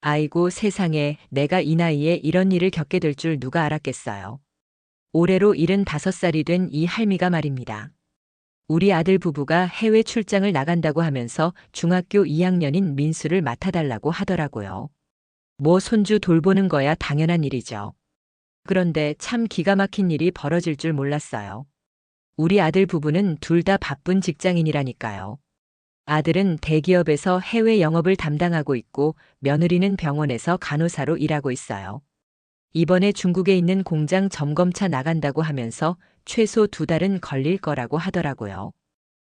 아이고 세상에 내가 이 나이에 이런 일을 겪게 될 줄 누가 알았겠어요. 올해로 75살이 된 이 할미가 말입니다. 우리 아들 부부가 해외 출장을 나간다고 하면서 중학교 2학년인 민수를 맡아달라고 하더라고요. 뭐 손주 돌보는 거야 당연한 일이죠. 그런데 참 기가 막힌 일이 벌어질 줄 몰랐어요. 우리 아들 부부는 둘 다 바쁜 직장인이라니까요. 아들은 대기업에서 해외 영업을 담당하고 있고 며느리는 병원에서 간호사로 일하고 있어요. 이번에 중국에 있는 공장 점검차 나간다고 하면서 최소 2달은 걸릴 거라고 하더라고요.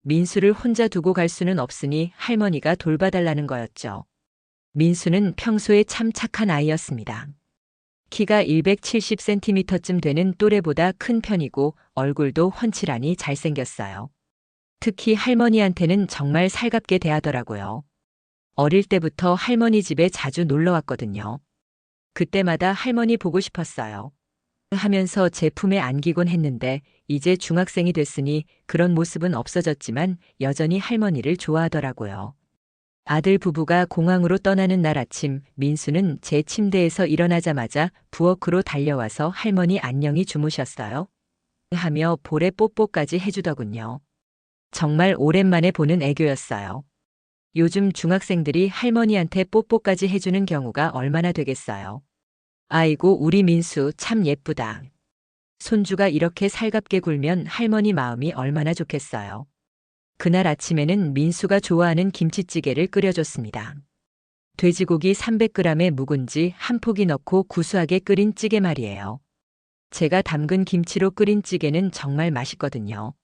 민수를 혼자 두고 갈 수는 없으니 할머니가 돌봐달라는 거였죠. 민수는 평소에 참 착한 아이였습니다. 키가 170cm쯤 되는 또래보다 큰 편이고 얼굴도 훤칠하니 잘생겼어요. 특히 할머니한테는 정말 살갑게 대하더라고요. 어릴 때부터 할머니 집에 자주 놀러 왔거든요. 그때마다 할머니 보고 싶었어요. 하면서 제 품에 안기곤 했는데 이제 중학생이 됐으니 그런 모습은 없어졌지만 여전히 할머니를 좋아하더라고요. 아들 부부가 공항으로 떠나는 날 아침 민수는 제 침대에서 일어나자마자 부엌으로 달려와서 할머니 안녕히 주무셨어요? 하며 볼에 뽀뽀까지 해주더군요. 정말 오랜만에 보는 애교였어요. 요즘 중학생들이 할머니한테 뽀뽀까지 해주는 경우가 얼마나 되겠어요. 아이고 우리 민수 참 예쁘다. 손주가 이렇게 살갑게 굴면 할머니 마음이 얼마나 좋겠어요. 그날 아침에는 민수가 좋아하는 김치찌개를 끓여줬습니다. 돼지고기 300g에 묵은지 한 포기 넣고 구수하게 끓인 찌개 말이에요. 제가 담근 김치로 끓인 찌개는 정말 맛있거든요.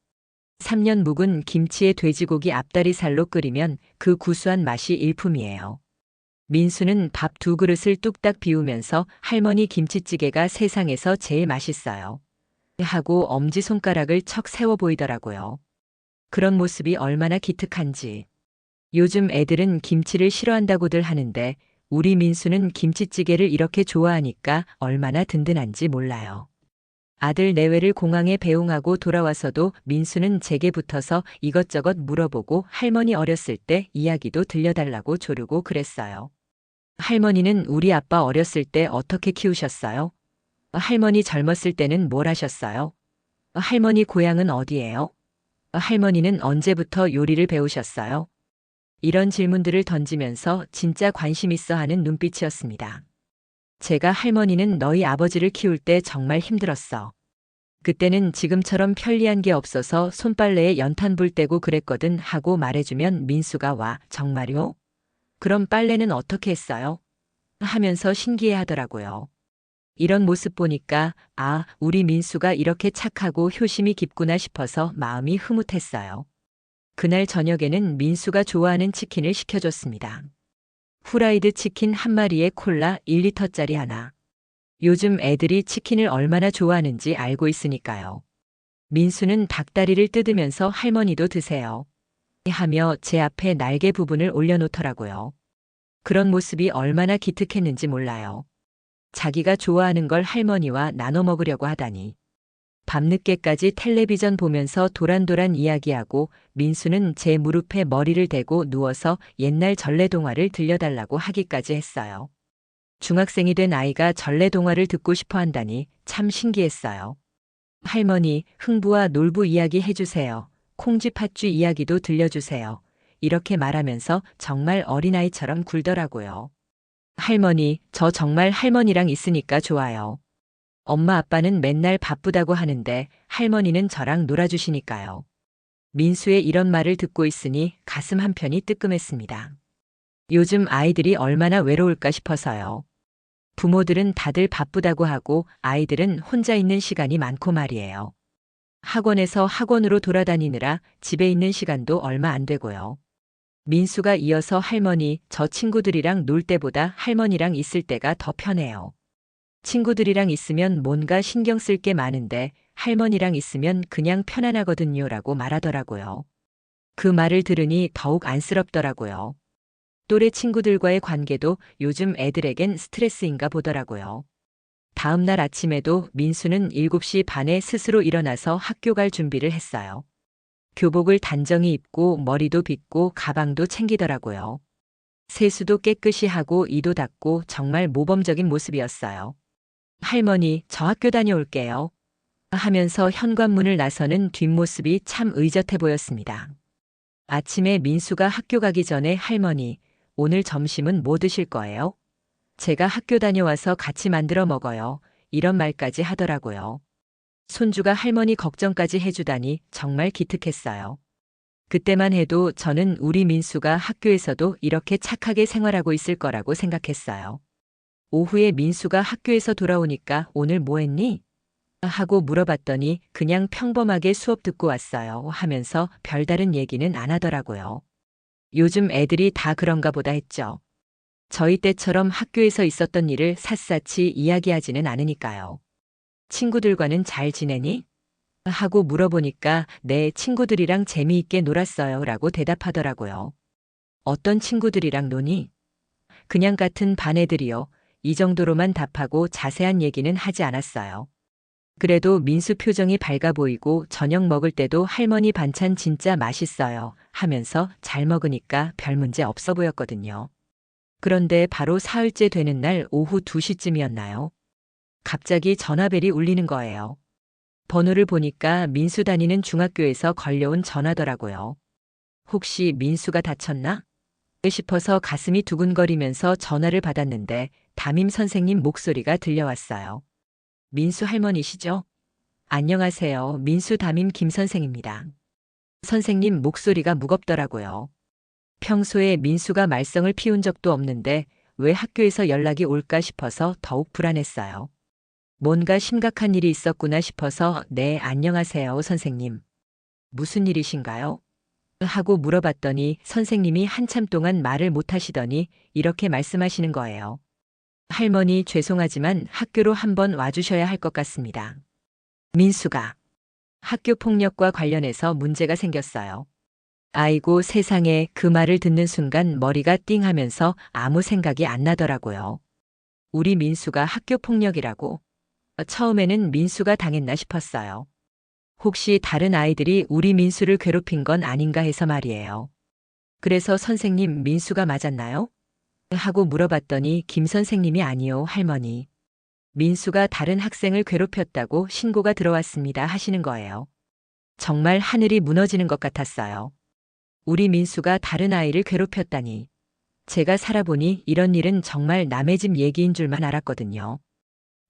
3년 묵은 김치에 돼지고기 앞다리살로 끓이면 그 구수한 맛이 일품이에요. 민수는 밥 2그릇을 뚝딱 비우면서 할머니 김치찌개가 세상에서 제일 맛있어요. 하고 엄지손가락을 척 세워 보이더라고요. 그런 모습이 얼마나 기특한지. 요즘 애들은 김치를 싫어한다고들 하는데 우리 민수는 김치찌개를 이렇게 좋아하니까 얼마나 든든한지 몰라요. 아들 내외를 공항에 배웅하고 돌아와서도 민수는 제게 붙어서 이것저것 물어보고 할머니 어렸을 때 이야기도 들려달라고 조르고 그랬어요. 할머니는 우리 아빠 어렸을 때 어떻게 키우셨어요? 할머니 젊었을 때는 뭘 하셨어요? 할머니 고향은 어디예요? 할머니는 언제부터 요리를 배우셨어요? 이런 질문들을 던지면서 진짜 관심 있어 하는 눈빛이었습니다. 제가 할머니는 너희 아버지를 키울 때 정말 힘들었어. 그때는 지금처럼 편리한 게 없어서 손빨래에 연탄불 떼고 그랬거든 하고 말해주면 민수가 와 정말요? 그럼 빨래는 어떻게 했어요? 하면서 신기해 하더라고요. 이런 모습 보니까 아, 우리 민수가 이렇게 착하고 효심이 깊구나 싶어서 마음이 흐뭇했어요. 그날 저녁에는 민수가 좋아하는 치킨을 시켜줬습니다. 후라이드 치킨 한 마리에 콜라 1리터짜리 하나. 요즘 애들이 치킨을 얼마나 좋아하는지 알고 있으니까요. 민수는 닭다리를 뜯으면서 할머니도 드세요. 하며 제 앞에 날개 부분을 올려놓더라고요. 그런 모습이 얼마나 기특했는지 몰라요. 자기가 좋아하는 걸 할머니와 나눠 먹으려고 하다니. 밤늦게까지 텔레비전 보면서 도란도란 이야기하고 민수는 제 무릎에 머리를 대고 누워서 옛날 전래동화를 들려달라고 하기까지 했어요. 중학생이 된 아이가 전래동화를 듣고 싶어 한다니 참 신기했어요. 할머니, 흥부와 놀부 이야기 해주세요. 콩쥐 팥쥐 이야기도 들려주세요. 이렇게 말하면서 정말 어린아이처럼 굴더라고요. 할머니, 저 정말 할머니랑 있으니까 좋아요. 엄마 아빠는 맨날 바쁘다고 하는데 할머니는 저랑 놀아주시니까요. 민수의 이런 말을 듣고 있으니 가슴 한편이 뜨끔했습니다. 요즘 아이들이 얼마나 외로울까 싶어서요. 부모들은 다들 바쁘다고 하고 아이들은 혼자 있는 시간이 많고 말이에요. 학원에서 학원으로 돌아다니느라 집에 있는 시간도 얼마 안 되고요. 민수가 이어서 할머니, 저 친구들이랑 놀 때보다 할머니랑 있을 때가 더 편해요. 친구들이랑 있으면 뭔가 신경 쓸 게 많은데 할머니랑 있으면 그냥 편안하거든요 라고 말하더라고요. 그 말을 들으니 더욱 안쓰럽더라고요. 또래 친구들과의 관계도 요즘 애들에겐 스트레스인가 보더라고요. 다음 날 아침에도 민수는 7시 반에 스스로 일어나서 학교 갈 준비를 했어요. 교복을 단정히 입고 머리도 빗고 가방도 챙기더라고요. 세수도 깨끗이 하고 이도 닦고 정말 모범적인 모습이었어요. 할머니, 저 학교 다녀올게요. 하면서 현관문을 나서는 뒷모습이 참 의젓해 보였습니다. 아침에 민수가 학교 가기 전에 할머니, 오늘 점심은 뭐 드실 거예요? 제가 학교 다녀와서 같이 만들어 먹어요. 이런 말까지 하더라고요. 손주가 할머니 걱정까지 해주다니 정말 기특했어요. 그때만 해도 저는 우리 민수가 학교에서도 이렇게 착하게 생활하고 있을 거라고 생각했어요. 오후에 민수가 학교에서 돌아오니까 오늘 뭐 했니? 하고 물어봤더니 그냥 평범하게 수업 듣고 왔어요 하면서 별다른 얘기는 안 하더라고요. 요즘 애들이 다 그런가 보다 했죠. 저희 때처럼 학교에서 있었던 일을 샅샅이 이야기하지는 않으니까요. 친구들과는 잘 지내니? 하고 물어보니까 네, 친구들이랑 재미있게 놀았어요 라고 대답하더라고요. 어떤 친구들이랑 노니? 그냥 같은 반 애들이요. 이 정도로만 답하고 자세한 얘기는 하지 않았어요. 그래도 민수 표정이 밝아 보이고 저녁 먹을 때도 할머니 반찬 진짜 맛있어요 하면서 잘 먹으니까 별 문제 없어 보였거든요. 그런데 바로 사흘째 되는 날 오후 2시쯤이었나요? 갑자기 전화벨이 울리는 거예요. 번호를 보니까 민수 다니는 중학교에서 걸려온 전화더라고요. 혹시 민수가 다쳤나? 싶어서 가슴이 두근거리면서 전화를 받았는데 담임 선생님 목소리가 들려왔어요. 민수 할머니시죠? 안녕하세요. 민수 담임 김 선생입니다. 선생님 목소리가 무겁더라고요. 평소에 민수가 말썽을 피운 적도 없는데 왜 학교에서 연락이 올까 싶어서 더욱 불안했어요. 뭔가 심각한 일이 있었구나 싶어서 네, 안녕하세요, 선생님. 무슨 일이신가요? 하고 물어봤더니 선생님이 한참 동안 말을 못 하시더니 이렇게 말씀하시는 거예요. 할머니 죄송하지만 학교로 한번 와주셔야 할 것 같습니다. 민수가 학교 폭력과 관련해서 문제가 생겼어요. 아이고 세상에, 그 말을 듣는 순간 머리가 띵 하면서 아무 생각이 안 나더라고요. 우리 민수가 학교 폭력이라고? 처음에는 민수가 당했나 싶었어요. 혹시 다른 아이들이 우리 민수를 괴롭힌 건 아닌가 해서 말이에요. 그래서 선생님, 민수가 맞았나요? 하고 물어봤더니 김 선생님이 아니요, 할머니. 민수가 다른 학생을 괴롭혔다고 신고가 들어왔습니다 하시는 거예요. 정말 하늘이 무너지는 것 같았어요. 우리 민수가 다른 아이를 괴롭혔다니. 제가 살아보니 이런 일은 정말 남의 집 얘기인 줄만 알았거든요.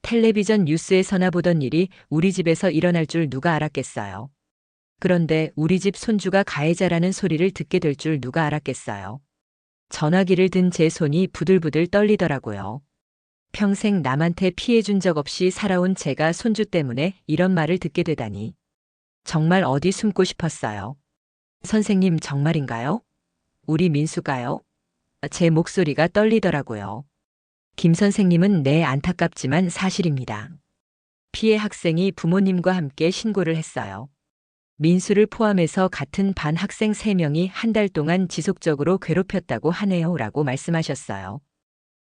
텔레비전 뉴스에서나 보던 일이 우리 집에서 일어날 줄 누가 알았겠어요. 그런데 우리 집 손주가 가해자라는 소리를 듣게 될 줄 누가 알았겠어요. 전화기를 든 제 손이 부들부들 떨리더라고요. 평생 남한테 피해준 적 없이 살아온 제가 손주 때문에 이런 말을 듣게 되다니. 정말 어디 숨고 싶었어요. 선생님, 정말인가요? 우리 민수가요? 제 목소리가 떨리더라고요. 김 선생님은 네, 안타깝지만 사실입니다. 피해 학생이 부모님과 함께 신고를 했어요. 민수를 포함해서 같은 반 학생 3명이 한 달 동안 지속적으로 괴롭혔다고 하네요 라고 말씀하셨어요.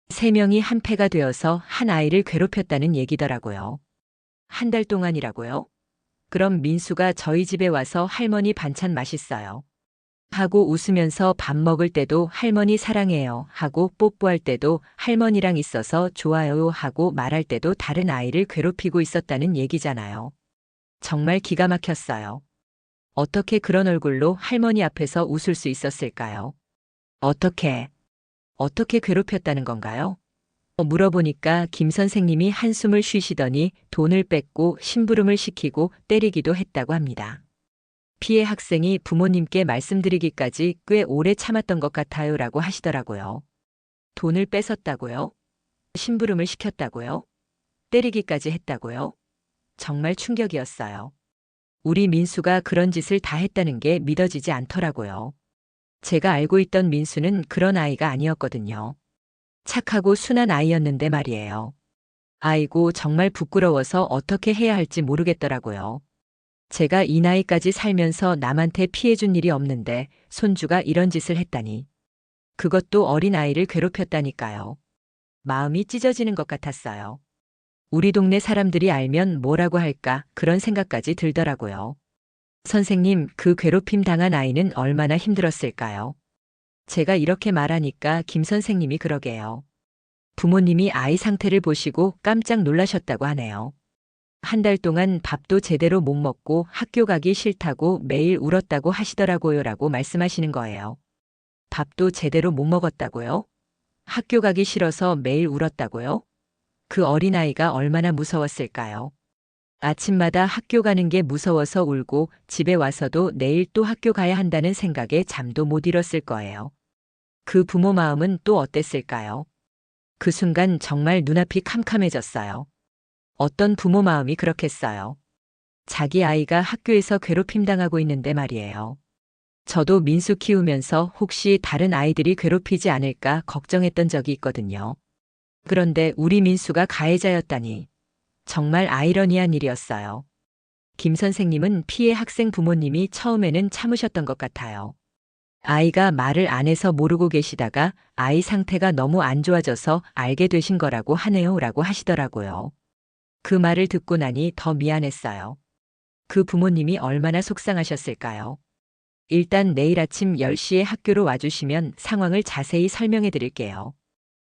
3명이 한패가 되어서 한 아이를 괴롭혔다는 얘기더라고요. 한 달 동안이라고요? 그럼 민수가 저희 집에 와서 할머니 반찬 맛있어요 하고 웃으면서 밥 먹을 때도 할머니 사랑해요 하고 뽀뽀할 때도 할머니랑 있어서 좋아요 하고 말할 때도 다른 아이를 괴롭히고 있었다는 얘기잖아요. 정말 기가 막혔어요. 어떻게 그런 얼굴로 할머니 앞에서 웃을 수 있었을까요? 어떻게 괴롭혔다는 건가요? 물어보니까 김 선생님이 한숨을 쉬시더니 돈을 뺏고 심부름을 시키고 때리기도 했다고 합니다. 피해 학생이 부모님께 말씀드리기까지 꽤 오래 참았던 것 같아요 라고 하시더라고요. 돈을 뺏었다고요? 심부름을 시켰다고요? 때리기까지 했다고요? 정말 충격이었어요. 우리 민수가 그런 짓을 다 했다는 게 믿어지지 않더라고요. 제가 알고 있던 민수는 그런 아이가 아니었거든요. 착하고 순한 아이였는데 말이에요. 아이고, 정말 부끄러워서 어떻게 해야 할지 모르겠더라고요. 제가 이 나이까지 살면서 남한테 피해준 일이 없는데 손주가 이런 짓을 했다니. 그것도 어린 아이를 괴롭혔다니까요. 마음이 찢어지는 것 같았어요. 우리 동네 사람들이 알면 뭐라고 할까 그런 생각까지 들더라고요. 선생님, 그 괴롭힘 당한 아이는 얼마나 힘들었을까요? 제가 이렇게 말하니까 김 선생님이 그러게요. 부모님이 아이 상태를 보시고 깜짝 놀라셨다고 하네요. 한 달 동안 밥도 제대로 못 먹고 학교 가기 싫다고 매일 울었다고 하시더라고요 라고 말씀하시는 거예요. 밥도 제대로 못 먹었다고요? 학교 가기 싫어서 매일 울었다고요? 그 어린아이가 얼마나 무서웠을까요? 아침마다 학교 가는 게 무서워서 울고 집에 와서도 내일 또 학교 가야 한다는 생각에 잠도 못 이뤘을 거예요. 그 부모 마음은 또 어땠을까요? 그 순간 정말 눈앞이 캄캄해졌어요. 어떤 부모 마음이 그렇겠어요. 자기 아이가 학교에서 괴롭힘 당하고 있는데 말이에요. 저도 민수 키우면서 혹시 다른 아이들이 괴롭히지 않을까 걱정했던 적이 있거든요. 그런데 우리 민수가 가해자였다니. 정말 아이러니한 일이었어요. 김 선생님은 피해 학생 부모님이 처음에는 참으셨던 것 같아요. 아이가 말을 안 해서 모르고 계시다가 아이 상태가 너무 안 좋아져서 알게 되신 거라고 하네요 라고 하시더라고요. 그 말을 듣고 나니 더 미안했어요. 그 부모님이 얼마나 속상하셨을까요? 일단 내일 아침 10시에 학교로 와주시면 상황을 자세히 설명해 드릴게요.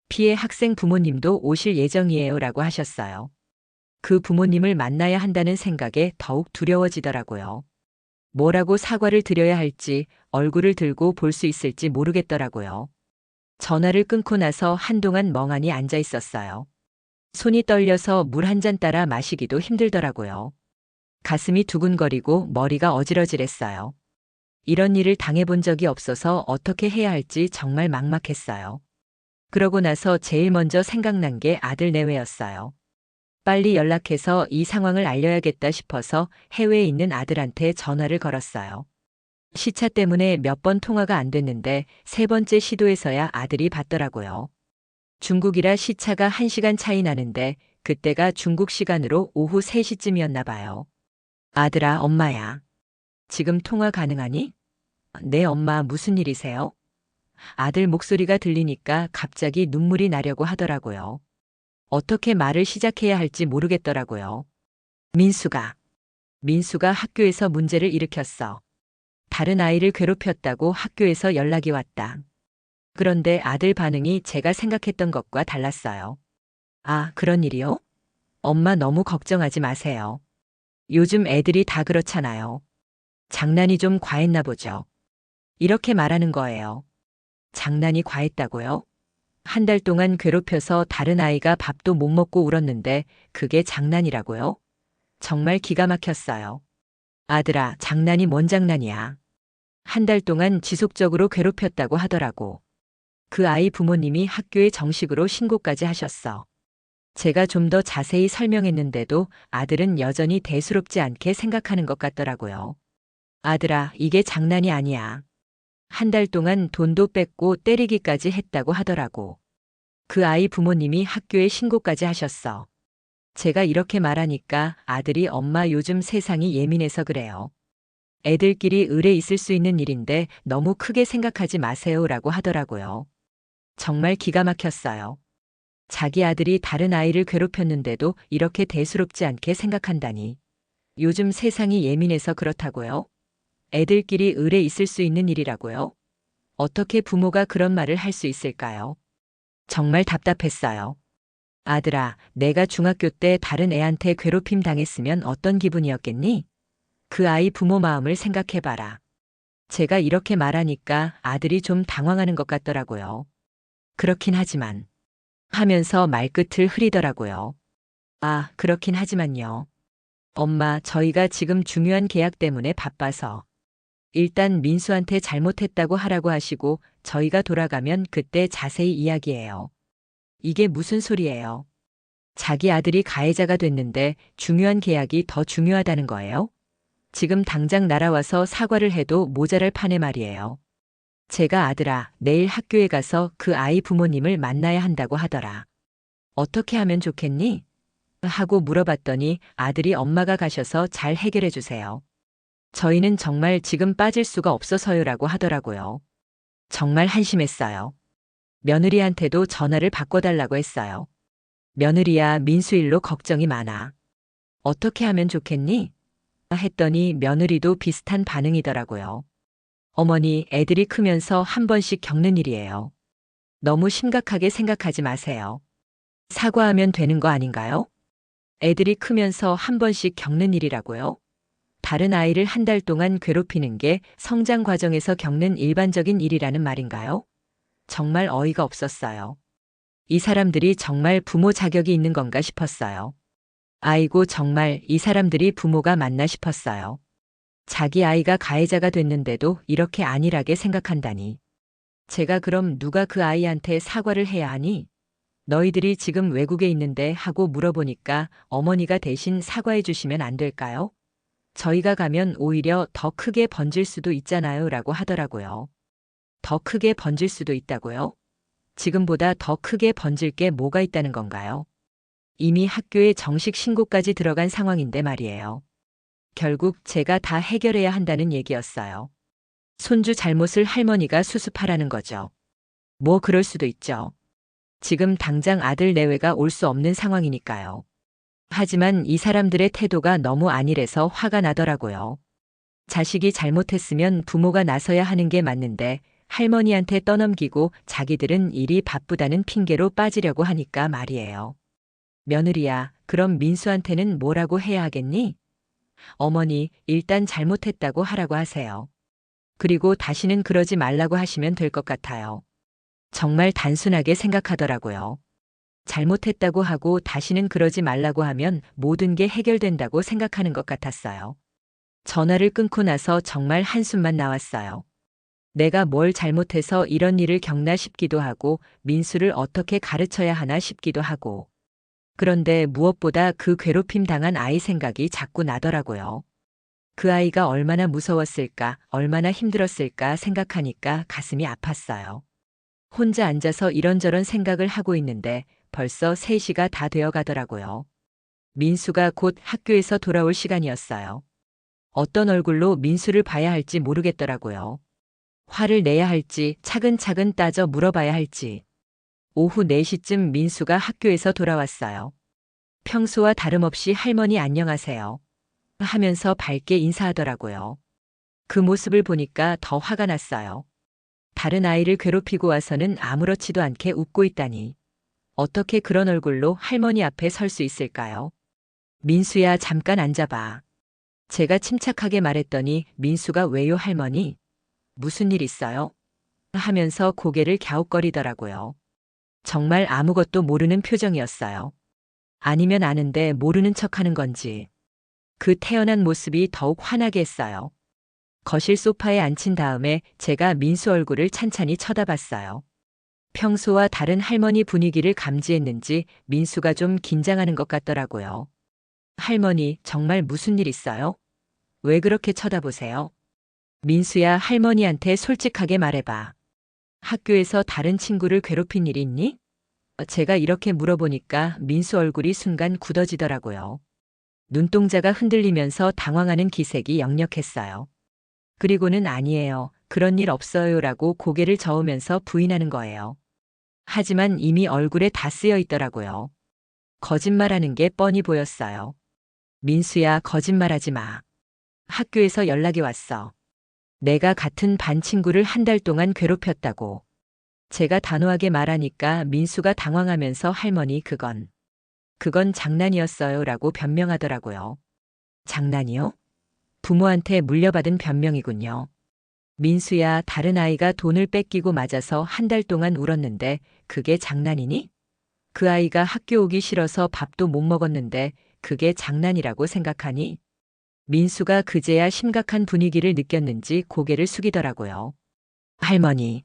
피해 학생 부모님도 오실 예정이에요 라고 하셨어요. 그 부모님을 만나야 한다는 생각에 더욱 두려워지더라고요. 뭐라고 사과를 드려야 할지 얼굴을 들고 볼 수 있을지 모르겠더라고요. 전화를 끊고 나서 한동안 멍하니 앉아 있었어요. 손이 떨려서 물 한 잔 따라 마시기도 힘들더라고요. 가슴이 두근거리고 머리가 어지러질했어요. 이런 일을 당해본 적이 없어서 어떻게 해야 할지 정말 막막했어요. 그러고 나서 제일 먼저 생각난 게 아들 내외였어요. 빨리 연락해서 이 상황을 알려야겠다 싶어서 해외에 있는 아들한테 전화를 걸었어요. 시차 때문에 몇 번 통화가 안 됐는데 세 번째 시도에서야 아들이 받더라고요. 중국이라 시차가 1시간 차이 나는데 그때가 중국 시간으로 오후 3시쯤이었나 봐요. 아들아, 엄마야. 지금 통화 가능하니? 네, 엄마, 무슨 일이세요? 아들 목소리가 들리니까 갑자기 눈물이 나려고 하더라고요. 어떻게 말을 시작해야 할지 모르겠더라고요. 민수가 학교에서 문제를 일으켰어. 다른 아이를 괴롭혔다고 학교에서 연락이 왔다. 그런데 아들 반응이 제가 생각했던 것과 달랐어요. 아, 그런 일이요? 엄마 너무 걱정하지 마세요. 요즘 애들이 다 그렇잖아요. 장난이 좀 과했나 보죠. 이렇게 말하는 거예요. 장난이 과했다고요? 한 달 동안 괴롭혀서 다른 아이가 밥도 못 먹고 울었는데 그게 장난이라고요? 정말 기가 막혔어요. 아들아, 장난이 뭔 장난이야. 한 달 동안 지속적으로 괴롭혔다고 하더라고. 그 아이 부모님이 학교에 정식으로 신고까지 하셨어. 제가 좀 더 자세히 설명했는데도 아들은 여전히 대수롭지 않게 생각하는 것 같더라고요. 아들아, 이게 장난이 아니야. 한 달 동안 돈도 뺏고 때리기까지 했다고 하더라고. 그 아이 부모님이 학교에 신고까지 하셨어. 제가 이렇게 말하니까 아들이 엄마 요즘 세상이 예민해서 그래요. 애들끼리 의뢰 있을 수 있는 일인데 너무 크게 생각하지 마세요 라고 하더라고요. 정말 기가 막혔어요. 자기 아들이 다른 아이를 괴롭혔는데도 이렇게 대수롭지 않게 생각한다니. 요즘 세상이 예민해서 그렇다고요? 애들끼리 의뢰 있을 수 있는 일이라고요? 어떻게 부모가 그런 말을 할 수 있을까요? 정말 답답했어요. 아들아, 내가 중학교 때 다른 애한테 괴롭힘 당했으면 어떤 기분이었겠니? 그 아이 부모 마음을 생각해봐라. 제가 이렇게 말하니까 아들이 좀 당황하는 것 같더라고요. 그렇긴 하지만 하면서 말끝을 흐리더라고요. 아, 그렇긴 하지만요. 엄마, 저희가 지금 중요한 계약 때문에 바빠서. 일단 민수한테 잘못했다고 하라고 하시고 저희가 돌아가면 그때 자세히 이야기해요. 이게 무슨 소리예요? 자기 아들이 가해자가 됐는데 중요한 계약이 더 중요하다는 거예요? 지금 당장 날아와서 사과를 해도 모자랄 판에 말이에요. 제가 아들아, 내일 학교에 가서 그 아이 부모님을 만나야 한다고 하더라. 어떻게 하면 좋겠니? 하고 물어봤더니 아들이 엄마가 가셔서 잘 해결해 주세요. 저희는 정말 지금 빠질 수가 없어서요라고 하더라고요. 정말 한심했어요. 며느리한테도 전화를 바꿔달라고 했어요. 며느리야, 민수 일로 걱정이 많아. 어떻게 하면 좋겠니? 했더니 며느리도 비슷한 반응이더라고요. 어머니, 애들이 크면서 한 번씩 겪는 일이에요. 너무 심각하게 생각하지 마세요. 사과하면 되는 거 아닌가요? 애들이 크면서 한 번씩 겪는 일이라고요? 다른 아이를 한 달 동안 괴롭히는 게 성장 과정에서 겪는 일반적인 일이라는 말인가요? 정말 어이가 없었어요. 이 사람들이 정말 부모 자격이 있는 건가 싶었어요. 아이고, 정말 이 사람들이 부모가 맞나 싶었어요. 자기 아이가 가해자가 됐는데도 이렇게 안일하게 생각한다니. 제가 그럼 누가 그 아이한테 사과를 해야 하니? 너희들이 지금 외국에 있는데 하고 물어보니까 어머니가 대신 사과해 주시면 안 될까요? 저희가 가면 오히려 더 크게 번질 수도 있잖아요 라고 하더라고요. 더 크게 번질 수도 있다고요? 지금보다 더 크게 번질 게 뭐가 있다는 건가요? 이미 학교에 정식 신고까지 들어간 상황인데 말이에요. 결국 제가 다 해결해야 한다는 얘기였어요. 손주 잘못을 할머니가 수습하라는 거죠. 뭐 그럴 수도 있죠. 지금 당장 아들 내외가 올 수 없는 상황이니까요. 하지만 이 사람들의 태도가 너무 안일해서 화가 나더라고요. 자식이 잘못했으면 부모가 나서야 하는 게 맞는데 할머니한테 떠넘기고 자기들은 일이 바쁘다는 핑계로 빠지려고 하니까 말이에요. 며느리야, 그럼 민수한테는 뭐라고 해야 하겠니? 어머니, 일단 잘못했다고 하라고 하세요. 그리고 다시는 그러지 말라고 하시면 될 것 같아요. 정말 단순하게 생각하더라고요. 잘못했다고 하고 다시는 그러지 말라고 하면 모든 게 해결된다고 생각하는 것 같았어요. 전화를 끊고 나서 정말 한숨만 나왔어요. 내가 뭘 잘못해서 이런 일을 겪나 싶기도 하고 민수를 어떻게 가르쳐야 하나 싶기도 하고. 그런데 무엇보다 그 괴롭힘 당한 아이 생각이 자꾸 나더라고요. 그 아이가 얼마나 무서웠을까, 얼마나 힘들었을까 생각하니까 가슴이 아팠어요. 혼자 앉아서 이런저런 생각을 하고 있는데 벌써 3시가 다 되어 가더라고요. 민수가 곧 학교에서 돌아올 시간이었어요. 어떤 얼굴로 민수를 봐야 할지 모르겠더라고요. 화를 내야 할지 차근차근 따져 물어봐야 할지. 오후 4시쯤 민수가 학교에서 돌아왔어요. 평소와 다름없이 할머니 안녕하세요 하면서 밝게 인사하더라고요. 그 모습을 보니까 더 화가 났어요. 다른 아이를 괴롭히고 와서는 아무렇지도 않게 웃고 있다니. 어떻게 그런 얼굴로 할머니 앞에 설 수 있을까요? 민수야, 잠깐 앉아봐. 제가 침착하게 말했더니 민수가 왜요 할머니? 무슨 일 있어요? 하면서 고개를 갸웃거리더라고요. 정말 아무것도 모르는 표정이었어요. 아니면 아는데 모르는 척하는 건지. 그 태연한 모습이 더욱 화나게 했어요. 거실 소파에 앉힌 다음에 제가 민수 얼굴을 찬찬히 쳐다봤어요. 평소와 다른 할머니 분위기를 감지했는지 민수가 좀 긴장하는 것 같더라고요. 할머니, 정말 무슨 일 있어요? 왜 그렇게 쳐다보세요? 민수야, 할머니한테 솔직하게 말해봐. 학교에서 다른 친구를 괴롭힌 일이 있니? 제가 이렇게 물어보니까 민수 얼굴이 순간 굳어지더라고요. 눈동자가 흔들리면서 당황하는 기색이 역력했어요. 그리고는 아니에요. 그런 일 없어요라고 고개를 저으면서 부인하는 거예요. 하지만 이미 얼굴에 다 쓰여 있더라고요. 거짓말하는 게 뻔히 보였어요. 민수야, 거짓말하지 마. 학교에서 연락이 왔어. 내가 같은 반 친구를 한 달 동안 괴롭혔다고. 제가 단호하게 말하니까 민수가 당황하면서 할머니 그건 장난이었어요 라고 변명하더라고요. 장난이요? 부모한테 물려받은 변명이군요. 민수야, 다른 아이가 돈을 뺏기고 맞아서 한 달 동안 울었는데 그게 장난이니? 그 아이가 학교 오기 싫어서 밥도 못 먹었는데 그게 장난이라고 생각하니? 민수가 그제야 심각한 분위기를 느꼈는지 고개를 숙이더라고요. 할머니,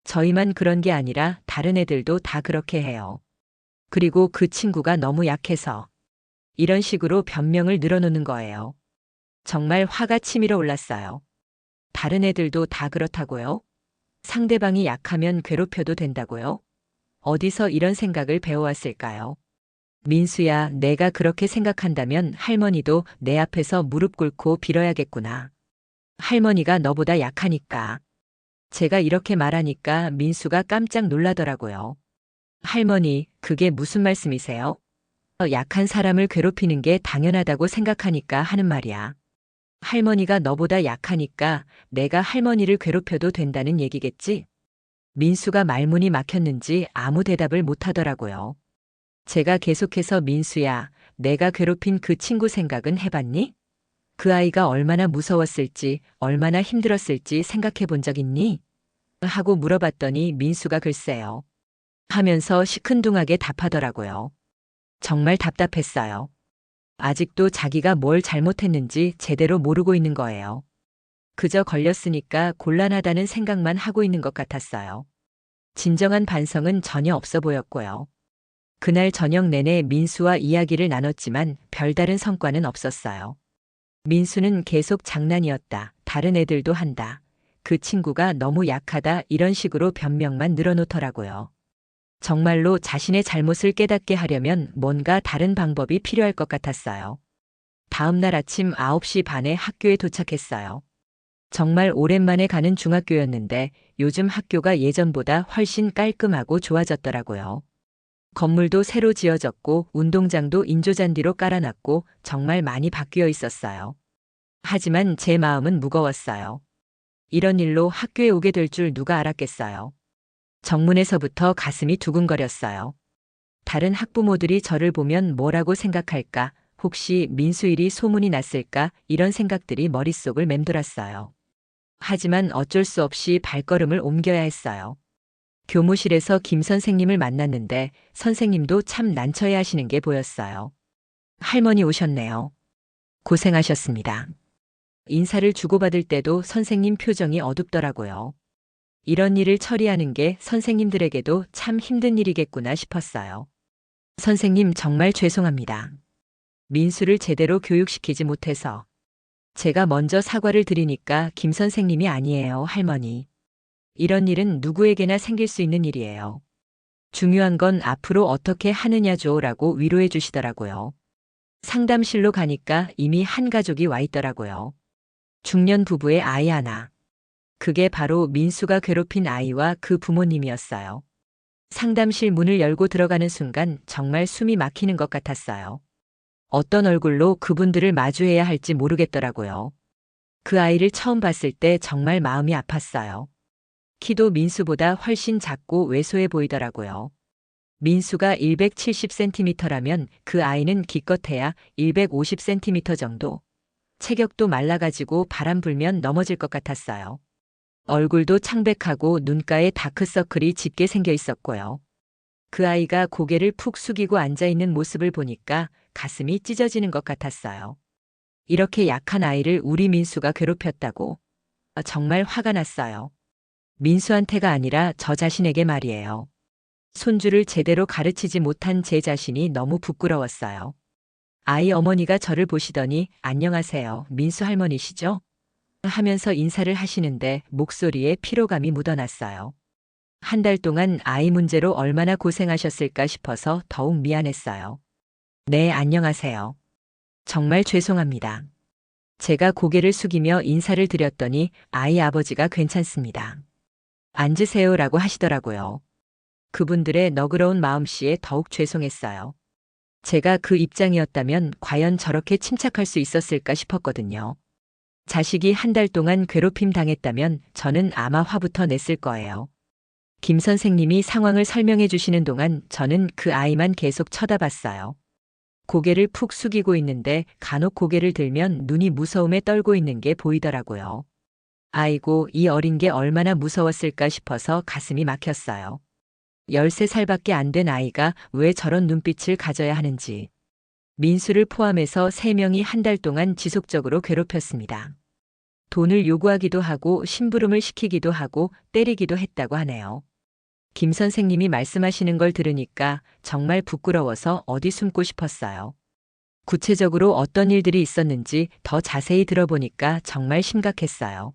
저희만 그런 게 아니라 다른 애들도 다 그렇게 해요. 그리고 그 친구가 너무 약해서 이런 식으로 변명을 늘어놓는 거예요. 정말 화가 치밀어 올랐어요. 다른 애들도 다 그렇다고요? 상대방이 약하면 괴롭혀도 된다고요? 어디서 이런 생각을 배워왔을까요? 민수야, 내가 그렇게 생각한다면 할머니도 내 앞에서 무릎 꿇고 빌어야겠구나. 할머니가 너보다 약하니까. 제가 이렇게 말하니까 민수가 깜짝 놀라더라고요. 할머니, 그게 무슨 말씀이세요? 약한 사람을 괴롭히는 게 당연하다고 생각하니까 하는 말이야. 할머니가 너보다 약하니까 내가 할머니를 괴롭혀도 된다는 얘기겠지? 민수가 말문이 막혔는지 아무 대답을 못 하더라고요. 제가 계속해서 민수야, 내가 괴롭힌 그 친구 생각은 해봤니? 그 아이가 얼마나 무서웠을지, 얼마나 힘들었을지 생각해 본 적 있니? 하고 물어봤더니 민수가 글쎄요. 하면서 시큰둥하게 답하더라고요. 정말 답답했어요. 아직도 자기가 뭘 잘못했는지 제대로 모르고 있는 거예요. 그저 걸렸으니까 곤란하다는 생각만 하고 있는 것 같았어요. 진정한 반성은 전혀 없어 보였고요. 그날 저녁 내내 민수와 이야기를 나눴지만 별다른 성과는 없었어요. 민수는 계속 장난이었다. 다른 애들도 한다. 그 친구가 너무 약하다. 이런 식으로 변명만 늘어놓더라고요. 정말로 자신의 잘못을 깨닫게 하려면 뭔가 다른 방법이 필요할 것 같았어요. 다음 날 아침 9시 반에 학교에 도착했어요. 정말 오랜만에 가는 중학교였는데 요즘 학교가 예전보다 훨씬 깔끔하고 좋아졌더라고요. 건물도 새로 지어졌고 운동장도 인조잔디로 깔아놨고 정말 많이 바뀌어 있었어요. 하지만 제 마음은 무거웠어요. 이런 일로 학교에 오게 될 줄 누가 알았겠어요. 정문에서부터 가슴이 두근거렸어요. 다른 학부모들이 저를 보면 뭐라고 생각할까? 혹시 민수 일이 소문이 났을까? 이런 생각들이 머릿속을 맴돌았어요. 하지만 어쩔 수 없이 발걸음을 옮겨야 했어요. 교무실에서 김 선생님을 만났는데 선생님도 참 난처해 하시는 게 보였어요. 할머니 오셨네요. 고생하셨습니다. 인사를 주고받을 때도 선생님 표정이 어둡더라고요. 이런 일을 처리하는 게 선생님들에게도 참 힘든 일이겠구나 싶었어요. 선생님 정말 죄송합니다. 민수를 제대로 교육시키지 못해서. 제가 먼저 사과를 드리니까 김 선생님이 아니에요, 할머니. 이런 일은 누구에게나 생길 수 있는 일이에요. 중요한 건 앞으로 어떻게 하느냐죠라고 위로해 주시더라고요. 상담실로 가니까 이미 한 가족이 와 있더라고요. 중년 부부의 아이 하나. 그게 바로 민수가 괴롭힌 아이와 그 부모님이었어요. 상담실 문을 열고 들어가는 순간 정말 숨이 막히는 것 같았어요. 어떤 얼굴로 그분들을 마주해야 할지 모르겠더라고요. 그 아이를 처음 봤을 때 정말 마음이 아팠어요. 키도 민수보다 훨씬 작고 왜소해 보이더라고요. 민수가 170cm라면 그 아이는 기껏해야 150cm 정도. 체격도 말라가지고 바람 불면 넘어질 것 같았어요. 얼굴도 창백하고 눈가에 다크서클이 짙게 생겨 있었고요. 그 아이가 고개를 푹 숙이고 앉아있는 모습을 보니까 가슴이 찢어지는 것 같았어요. 이렇게 약한 아이를 우리 민수가 괴롭혔다고? 정말 화가 났어요. 민수한테가 아니라 저 자신에게 말이에요. 손주를 제대로 가르치지 못한 제 자신이 너무 부끄러웠어요. 아이 어머니가 저를 보시더니 안녕하세요. 민수 할머니시죠? 하면서 인사를 하시는데 목소리에 피로감이 묻어났어요. 한 달 동안 아이 문제로 얼마나 고생하셨을까 싶어서 더욱 미안했어요. 네, 안녕하세요. 정말 죄송합니다. 제가 고개를 숙이며 인사를 드렸더니 아이 아버지가 괜찮습니다. 앉으세요라고 하시더라고요. 그분들의 너그러운 마음씨에 더욱 죄송했어요. 제가 그 입장이었다면 과연 저렇게 침착할 수 있었을까 싶었거든요. 자식이 한 달 동안 괴롭힘 당했다면 저는 아마 화부터 냈을 거예요. 김 선생님이 상황을 설명해 주시는 동안 저는 그 아이만 계속 쳐다봤어요. 고개를 푹 숙이고 있는데 간혹 고개를 들면 눈이 무서움에 떨고 있는 게 보이더라고요. 아이고, 이 어린 게 얼마나 무서웠을까 싶어서 가슴이 막혔어요. 13살밖에 안 된 아이가 왜 저런 눈빛을 가져야 하는지. 민수를 포함해서 3명이 한 달 동안 지속적으로 괴롭혔습니다. 돈을 요구하기도 하고 심부름을 시키기도 하고 때리기도 했다고 하네요. 김 선생님이 말씀하시는 걸 들으니까 정말 부끄러워서 어디 숨고 싶었어요. 구체적으로 어떤 일들이 있었는지 더 자세히 들어보니까 정말 심각했어요.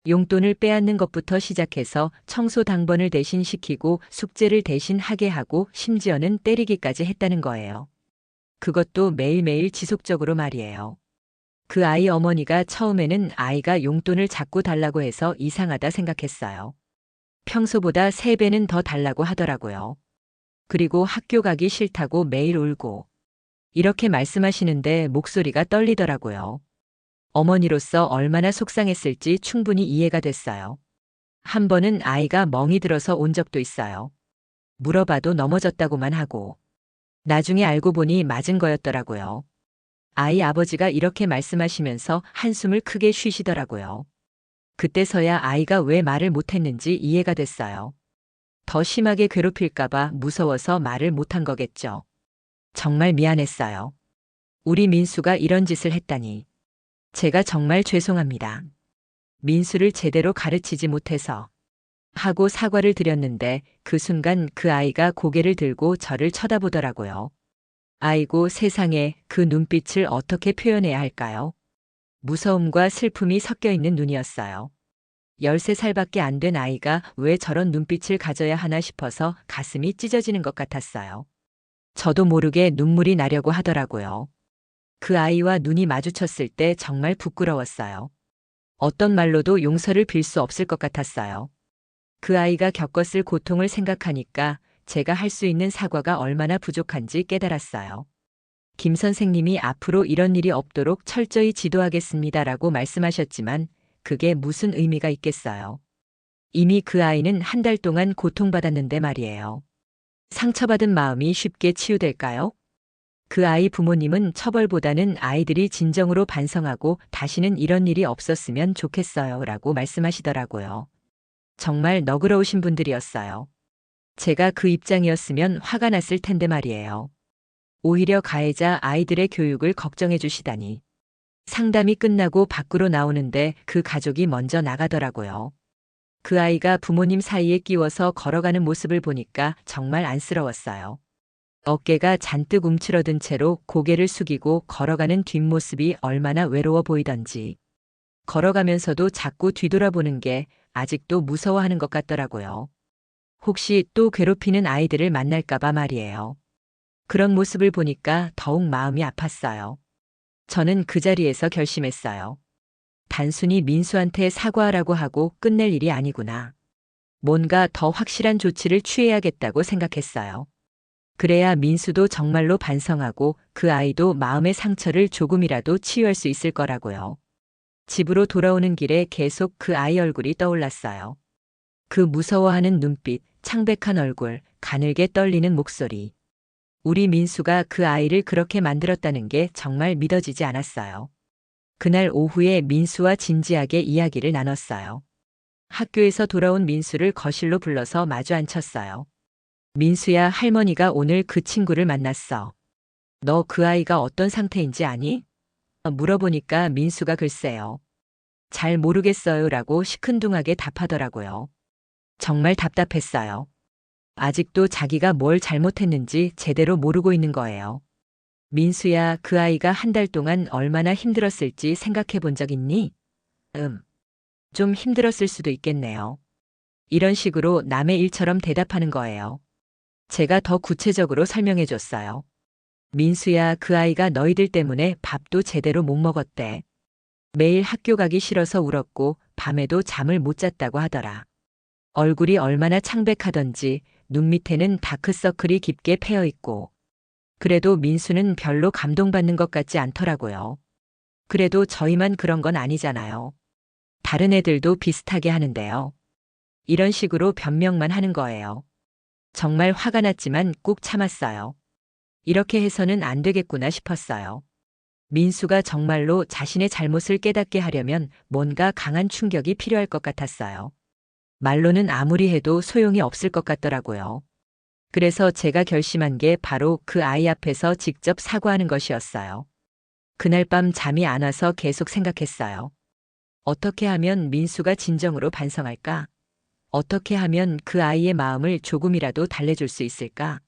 용돈을 빼앗는 것부터 시작해서 청소 당번을 대신 시키고 숙제를 대신 하게 하고 심지어는 때리기까지 했다는 거예요. 그것도 매일매일 지속적으로 말이에요. 그 아이 어머니가 처음에는 아이가 용돈을 자꾸 달라고 해서 이상하다 생각했어요. 평소보다 3배는 더 달라고 하더라고요. 그리고 학교 가기 싫다고 매일 울고. 이렇게 말씀하시는데 목소리가 떨리더라고요. 어머니로서 얼마나 속상했을지 충분히 이해가 됐어요. 한 번은 아이가 멍이 들어서 온 적도 있어요. 물어봐도 넘어졌다고만 하고. 나중에 알고 보니 맞은 거였더라고요. 아이 아버지가 이렇게 말씀하시면서 한숨을 크게 쉬시더라고요. 그때서야 아이가 왜 말을 못했는지 이해가 됐어요. 더 심하게 괴롭힐까봐 무서워서 말을 못한 거겠죠. 정말 미안했어요. 우리 민수가 이런 짓을 했다니. 제가 정말 죄송합니다. 민수를 제대로 가르치지 못해서. 하고 사과를 드렸는데 그 순간 그 아이가 고개를 들고 저를 쳐다보더라고요. 아이고 세상에 그 눈빛을 어떻게 표현해야 할까요? 무서움과 슬픔이 섞여 있는 눈이었어요. 13살밖에 안 된 아이가 왜 저런 눈빛을 가져야 하나 싶어서 가슴이 찢어지는 것 같았어요. 저도 모르게 눈물이 나려고 하더라고요. 그 아이와 눈이 마주쳤을 때 정말 부끄러웠어요. 어떤 말로도 용서를 빌 수 없을 것 같았어요. 그 아이가 겪었을 고통을 생각하니까 제가 할 수 있는 사과가 얼마나 부족한지 깨달았어요. 김 선생님이 앞으로 이런 일이 없도록 철저히 지도하겠습니다라고 말씀하셨지만 그게 무슨 의미가 있겠어요. 이미 그 아이는 한 달 동안 고통받았는데 말이에요. 상처받은 마음이 쉽게 치유될까요? 그 아이 부모님은 처벌보다는 아이들이 진정으로 반성하고 다시는 이런 일이 없었으면 좋겠어요 라고 말씀하시더라고요. 정말 너그러우신 분들이었어요. 제가 그 입장이었으면 화가 났을 텐데 말이에요. 오히려 가해자 아이들의 교육을 걱정해 주시다니. 상담이 끝나고 밖으로 나오는데 그 가족이 먼저 나가더라고요. 그 아이가 부모님 사이에 끼워서 걸어가는 모습을 보니까 정말 안쓰러웠어요. 어깨가 잔뜩 움츠러든 채로 고개를 숙이고 걸어가는 뒷모습이 얼마나 외로워 보이던지. 걸어가면서도 자꾸 뒤돌아보는 게 아직도 무서워하는 것 같더라고요. 혹시 또 괴롭히는 아이들을 만날까봐 말이에요. 그런 모습을 보니까 더욱 마음이 아팠어요. 저는 그 자리에서 결심했어요. 단순히 민수한테 사과하라고 하고 끝낼 일이 아니구나. 뭔가 더 확실한 조치를 취해야겠다고 생각했어요. 그래야 민수도 정말로 반성하고 그 아이도 마음의 상처를 조금이라도 치유할 수 있을 거라고요. 집으로 돌아오는 길에 계속 그 아이 얼굴이 떠올랐어요. 그 무서워하는 눈빛, 창백한 얼굴, 가늘게 떨리는 목소리. 우리 민수가 그 아이를 그렇게 만들었다는 게 정말 믿어지지 않았어요. 그날 오후에 민수와 진지하게 이야기를 나눴어요. 학교에서 돌아온 민수를 거실로 불러서 마주 앉혔어요. 민수야, 할머니가 오늘 그 친구를 만났어. 너 그 아이가 어떤 상태인지 아니? 물어보니까 민수가 글쎄요. 잘 모르겠어요 라고 시큰둥하게 답하더라고요. 정말 답답했어요. 아직도 자기가 뭘 잘못했는지 제대로 모르고 있는 거예요. 민수야, 그 아이가 한 달 동안 얼마나 힘들었을지 생각해 본 적 있니? 좀 힘들었을 수도 있겠네요. 이런 식으로 남의 일처럼 대답하는 거예요. 제가 더 구체적으로 설명해 줬어요. 민수야, 그 아이가 너희들 때문에 밥도 제대로 못 먹었대. 매일 학교 가기 싫어서 울었고 밤에도 잠을 못 잤다고 하더라. 얼굴이 얼마나 창백하던지 눈 밑에는 다크서클이 깊게 패여 있고. 그래도 민수는 별로 감동받는 것 같지 않더라고요. 그래도 저희만 그런 건 아니잖아요. 다른 애들도 비슷하게 하는데요. 이런 식으로 변명만 하는 거예요. 정말 화가 났지만 꾹 참았어요. 이렇게 해서는 안 되겠구나 싶었어요. 민수가 정말로 자신의 잘못을 깨닫게 하려면 뭔가 강한 충격이 필요할 것 같았어요. 말로는 아무리 해도 소용이 없을 것 같더라고요. 그래서 제가 결심한 게 바로 그 아이 앞에서 직접 사과하는 것이었어요. 그날 밤 잠이 안 와서 계속 생각했어요. 어떻게 하면 민수가 진정으로 반성할까? 어떻게 하면 그 아이의 마음을 조금이라도 달래줄 수 있을까?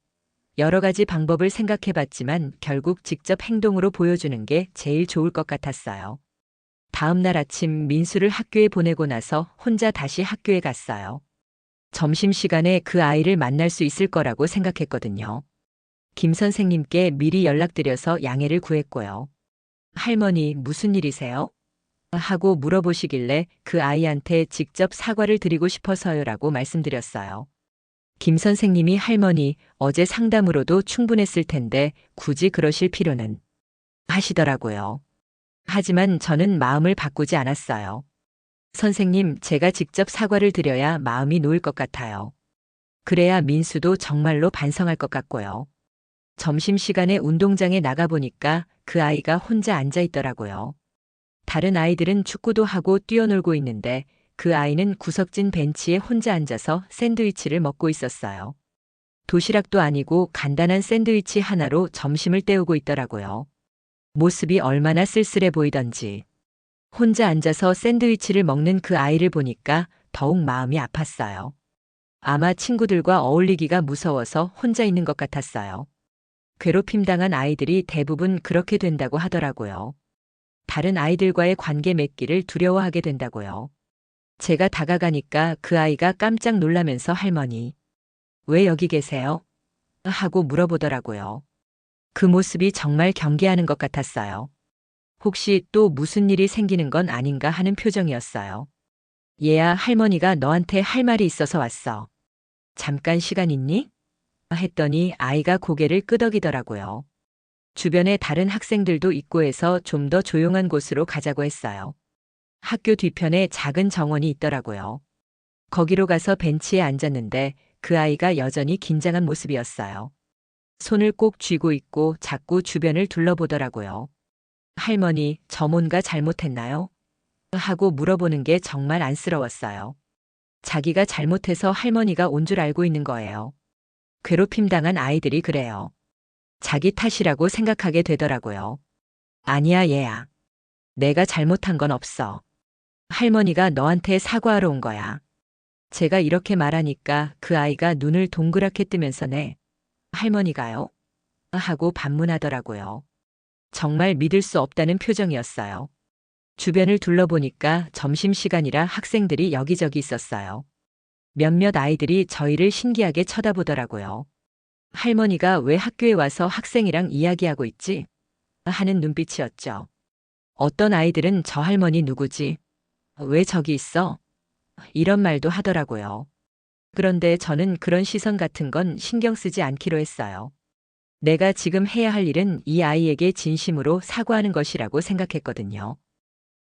여러 가지 방법을 생각해 봤지만 결국 직접 행동으로 보여주는 게 제일 좋을 것 같았어요. 다음 날 아침 민수를 학교에 보내고 나서 혼자 다시 학교에 갔어요. 점심시간에 그 아이를 만날 수 있을 거라고 생각했거든요. 김 선생님께 미리 연락드려서 양해를 구했고요. 할머니, 무슨 일이세요? 하고 물어보시길래 그 아이한테 직접 사과를 드리고 싶어서요라고 말씀드렸어요. 김 선생님이 할머니, 어제 상담으로도 충분했을 텐데 굳이 그러실 필요는 하시더라고요. 하지만 저는 마음을 바꾸지 않았어요. 선생님, 제가 직접 사과를 드려야 마음이 놓일 것 같아요. 그래야 민수도 정말로 반성할 것 같고요. 점심시간에 운동장에 나가보니까 그 아이가 혼자 앉아 있더라고요. 다른 아이들은 축구도 하고 뛰어놀고 있는데 그 아이는 구석진 벤치에 혼자 앉아서 샌드위치를 먹고 있었어요. 도시락도 아니고 간단한 샌드위치 하나로 점심을 때우고 있더라고요. 모습이 얼마나 쓸쓸해 보이던지. 혼자 앉아서 샌드위치를 먹는 그 아이를 보니까 더욱 마음이 아팠어요. 아마 친구들과 어울리기가 무서워서 혼자 있는 것 같았어요. 괴롭힘 당한 아이들이 대부분 그렇게 된다고 하더라고요. 다른 아이들과의 관계 맺기를 두려워하게 된다고요. 제가 다가가니까 그 아이가 깜짝 놀라면서 할머니, 왜 여기 계세요? 하고 물어보더라고요. 그 모습이 정말 경계하는 것 같았어요. 혹시 또 무슨 일이 생기는 건 아닌가 하는 표정이었어요. 얘야, 할머니가 너한테 할 말이 있어서 왔어. 잠깐 시간 있니? 했더니 아이가 고개를 끄덕이더라고요. 주변에 다른 학생들도 있고 해서 좀 더 조용한 곳으로 가자고 했어요. 학교 뒤편에 작은 정원이 있더라고요. 거기로 가서 벤치에 앉았는데 그 아이가 여전히 긴장한 모습이었어요. 손을 꼭 쥐고 있고 자꾸 주변을 둘러보더라고요. 할머니, 저 뭔가 잘못했나요? 하고 물어보는 게 정말 안쓰러웠어요. 자기가 잘못해서 할머니가 온 줄 알고 있는 거예요. 괴롭힘 당한 아이들이 그래요. 자기 탓이라고 생각하게 되더라고요. 아니야, 얘야. 내가 잘못한 건 없어. 할머니가 너한테 사과하러 온 거야. 제가 이렇게 말하니까 그 아이가 눈을 동그랗게 뜨면서 네, 할머니가요? 하고 반문하더라고요. 정말 믿을 수 없다는 표정이었어요. 주변을 둘러보니까 점심시간이라 학생들이 여기저기 있었어요. 몇몇 아이들이 저희를 신기하게 쳐다보더라고요. 할머니가 왜 학교에 와서 학생이랑 이야기하고 있지? 하는 눈빛이었죠. 어떤 아이들은 저 할머니 누구지? 왜 저기 있어? 이런 말도 하더라고요. 그런데 저는 그런 시선 같은 건 신경 쓰지 않기로 했어요. 내가 지금 해야 할 일은 이 아이에게 진심으로 사과하는 것이라고 생각했거든요.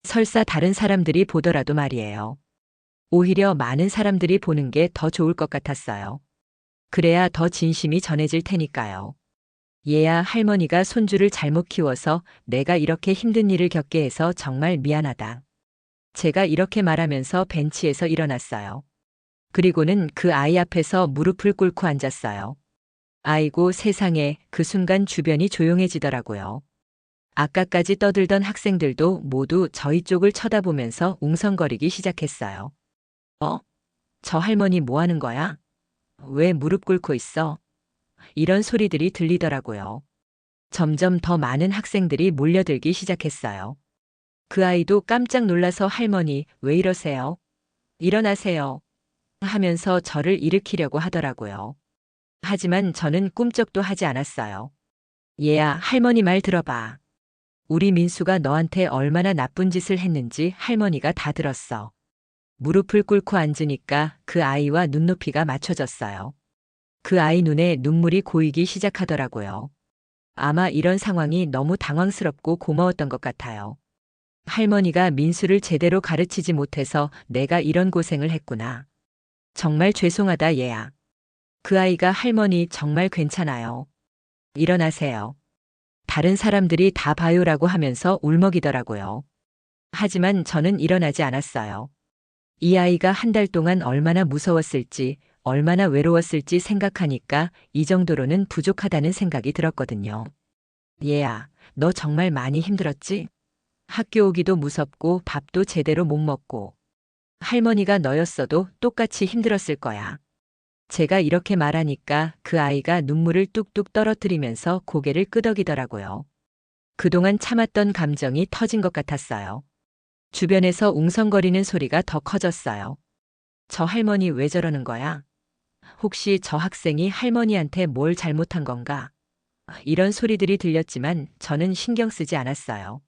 설사 다른 사람들이 보더라도 말이에요. 오히려 많은 사람들이 보는 게 더 좋을 것 같았어요. 그래야 더 진심이 전해질 테니까요. 얘야, 할머니가 손주를 잘못 키워서 내가 이렇게 힘든 일을 겪게 해서 정말 미안하다. 제가 이렇게 말하면서 벤치에서 일어났어요. 그리고는 그 아이 앞에서 무릎을 꿇고 앉았어요. 아이고 세상에, 그 순간 주변이 조용해지더라고요. 아까까지 떠들던 학생들도 모두 저희 쪽을 쳐다보면서 웅성거리기 시작했어요. 저 할머니 뭐 하는 거야? 왜 무릎 꿇고 있어? 이런 소리들이 들리더라고요. 점점 더 많은 학생들이 몰려들기 시작했어요. 그 아이도 깜짝 놀라서 할머니, 왜 이러세요? 일어나세요. 하면서 저를 일으키려고 하더라고요. 하지만 저는 꿈쩍도 하지 않았어요. 얘야, 할머니 말 들어봐. 우리 민수가 너한테 얼마나 나쁜 짓을 했는지 할머니가 다 들었어. 무릎을 꿇고 앉으니까 그 아이와 눈높이가 맞춰졌어요. 그 아이 눈에 눈물이 고이기 시작하더라고요. 아마 이런 상황이 너무 당황스럽고 고마웠던 것 같아요. 할머니가 민수를 제대로 가르치지 못해서 내가 이런 고생을 했구나. 정말 죄송하다, 얘야. 그 아이가 할머니 정말 괜찮아요. 일어나세요. 다른 사람들이 다 봐요라고 하면서 울먹이더라고요. 하지만 저는 일어나지 않았어요. 이 아이가 한 달 동안 얼마나 무서웠을지, 얼마나 외로웠을지 생각하니까 이 정도로는 부족하다는 생각이 들었거든요. 얘야, 너 정말 많이 힘들었지? 학교 오기도 무섭고 밥도 제대로 못 먹고. 할머니가 너였어도 똑같이 힘들었을 거야. 제가 이렇게 말하니까 그 아이가 눈물을 뚝뚝 떨어뜨리면서 고개를 끄덕이더라고요. 그동안 참았던 감정이 터진 것 같았어요. 주변에서 웅성거리는 소리가 더 커졌어요. 저 할머니 왜 저러는 거야? 혹시 저 학생이 할머니한테 뭘 잘못한 건가? 이런 소리들이 들렸지만 저는 신경 쓰지 않았어요.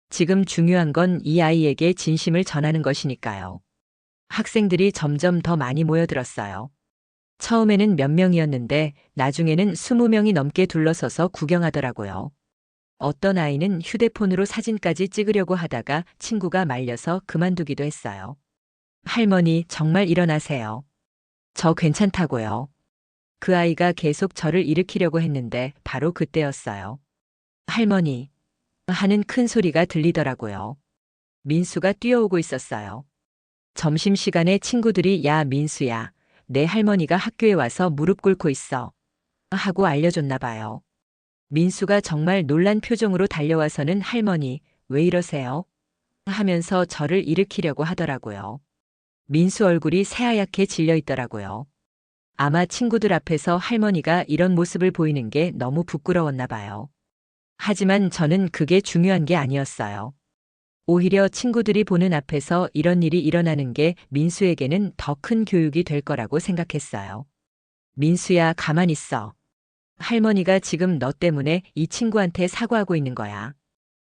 지금 중요한 건 이 아이에게 진심을 전하는 것이니까요. 학생들이 점점 더 많이 모여들었어요. 처음에는 몇 명이었는데 나중에는 20명이 넘게 둘러서서 구경하더라고요. 어떤 아이는 휴대폰으로 사진까지 찍으려고 하다가 친구가 말려서 그만두기도 했어요. 할머니, 정말 일어나세요. 저 괜찮다고요. 그 아이가 계속 저를 일으키려고 했는데 바로 그때였어요. 할머니 하는 큰 소리가 들리더라고요. 민수가 뛰어오고 있었어요. 점심시간에 친구들이 야, 민수야, 내 할머니가 학교에 와서 무릎 꿇고 있어. 하고 알려줬나 봐요. 민수가 정말 놀란 표정으로 달려와서는 할머니, 왜 이러세요? 하면서 저를 일으키려고 하더라고요. 민수 얼굴이 새하얗게 질려 있더라고요. 아마 친구들 앞에서 할머니가 이런 모습을 보이는 게 너무 부끄러웠나 봐요. 하지만 저는 그게 중요한 게 아니었어요. 오히려 친구들이 보는 앞에서 이런 일이 일어나는 게 민수에게는 더 큰 교육이 될 거라고 생각했어요. 민수야, 가만 있어. 할머니가 지금 너 때문에 이 친구한테 사과하고 있는 거야.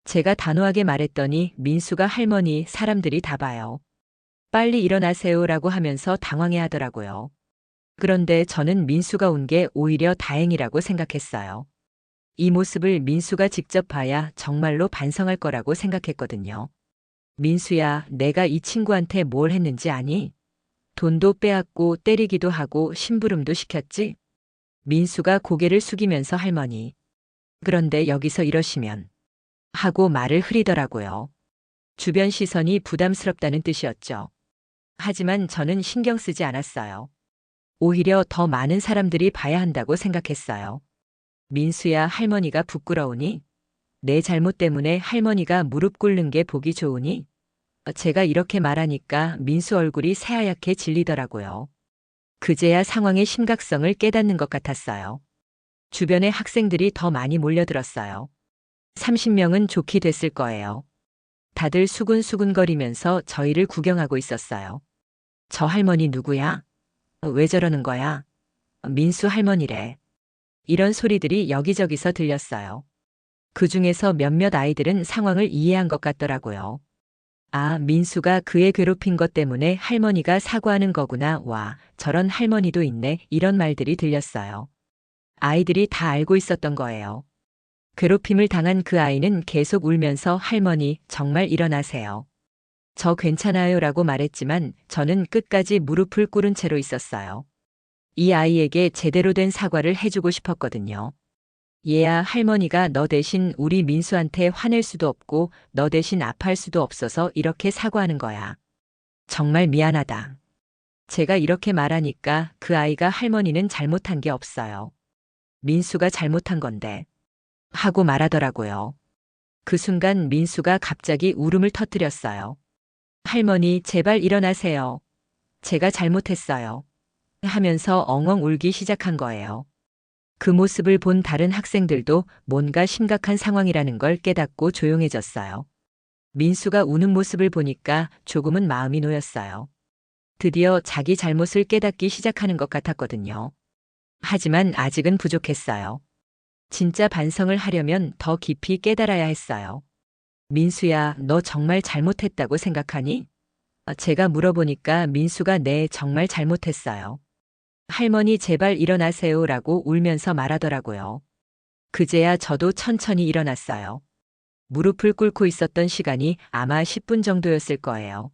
제가 단호하게 말했더니 민수가 할머니, 사람들이 다 봐요. 빨리 일어나세요라고 하면서 당황해 하더라고요. 그런데 저는 민수가 온 게 오히려 다행이라고 생각했어요. 이 모습을 민수가 직접 봐야 정말로 반성할 거라고 생각했거든요. 민수야, 내가 이 친구한테 뭘 했는지 아니? 돈도 빼앗고 때리기도 하고 심부름도 시켰지? 민수가 고개를 숙이면서 할머니. 그런데 여기서 이러시면 하고 말을 흐리더라고요. 주변 시선이 부담스럽다는 뜻이었죠. 하지만 저는 신경 쓰지 않았어요. 오히려 더 많은 사람들이 봐야 한다고 생각했어요. 민수야, 할머니가 부끄러우니? 내 잘못 때문에 할머니가 무릎 꿇는 게 보기 좋으니? 제가 이렇게 말하니까 민수 얼굴이 새하얗게 질리더라고요. 그제야 상황의 심각성을 깨닫는 것 같았어요. 주변에 학생들이 더 많이 몰려들었어요. 30명은 좋게 됐을 거예요. 다들 수근수근거리면서 저희를 구경하고 있었어요. 저 할머니 누구야? 왜 저러는 거야? 민수 할머니래. 이런 소리들이 여기저기서 들렸어요. 그 중에서 몇몇 아이들은 상황을 이해한 것 같더라고요. 아, 민수가 그애 괴롭힌 것 때문에 할머니가 사과하는 거구나. 와, 저런 할머니도 있네. 이런 말들이 들렸어요. 아이들이 다 알고 있었던 거예요. 괴롭힘을 당한 그 아이는 계속 울면서 할머니, 정말 일어나세요. 저 괜찮아요 라고 말했지만 저는 끝까지 무릎을 꿇은 채로 있었어요. 이 아이에게 제대로 된 사과를 해주고 싶었거든요. 얘야, 할머니가 너 대신 우리 민수한테 화낼 수도 없고 너 대신 아파할 수도 없어서 이렇게 사과하는 거야. 정말 미안하다. 제가 이렇게 말하니까 그 아이가 할머니는 잘못한 게 없어요. 민수가 잘못한 건데. 하고 말하더라고요. 그 순간 민수가 갑자기 울음을 터뜨렸어요. 할머니, 제발 일어나세요. 제가 잘못했어요. 하면서 엉엉 울기 시작한 거예요. 그 모습을 본 다른 학생들도 뭔가 심각한 상황이라는 걸 깨닫고 조용해졌어요. 민수가 우는 모습을 보니까 조금은 마음이 놓였어요. 드디어 자기 잘못을 깨닫기 시작하는 것 같았거든요. 하지만 아직은 부족했어요. 진짜 반성을 하려면 더 깊이 깨달아야 했어요. 민수야, 너 정말 잘못했다고 생각하니? 제가 물어보니까 민수가 네, 정말 잘못했어요. 할머니 제발 일어나세요 라고 울면서 말하더라고요. 그제야 저도 천천히 일어났어요. 무릎을 꿇고 있었던 시간이 아마 10분 정도였을 거예요.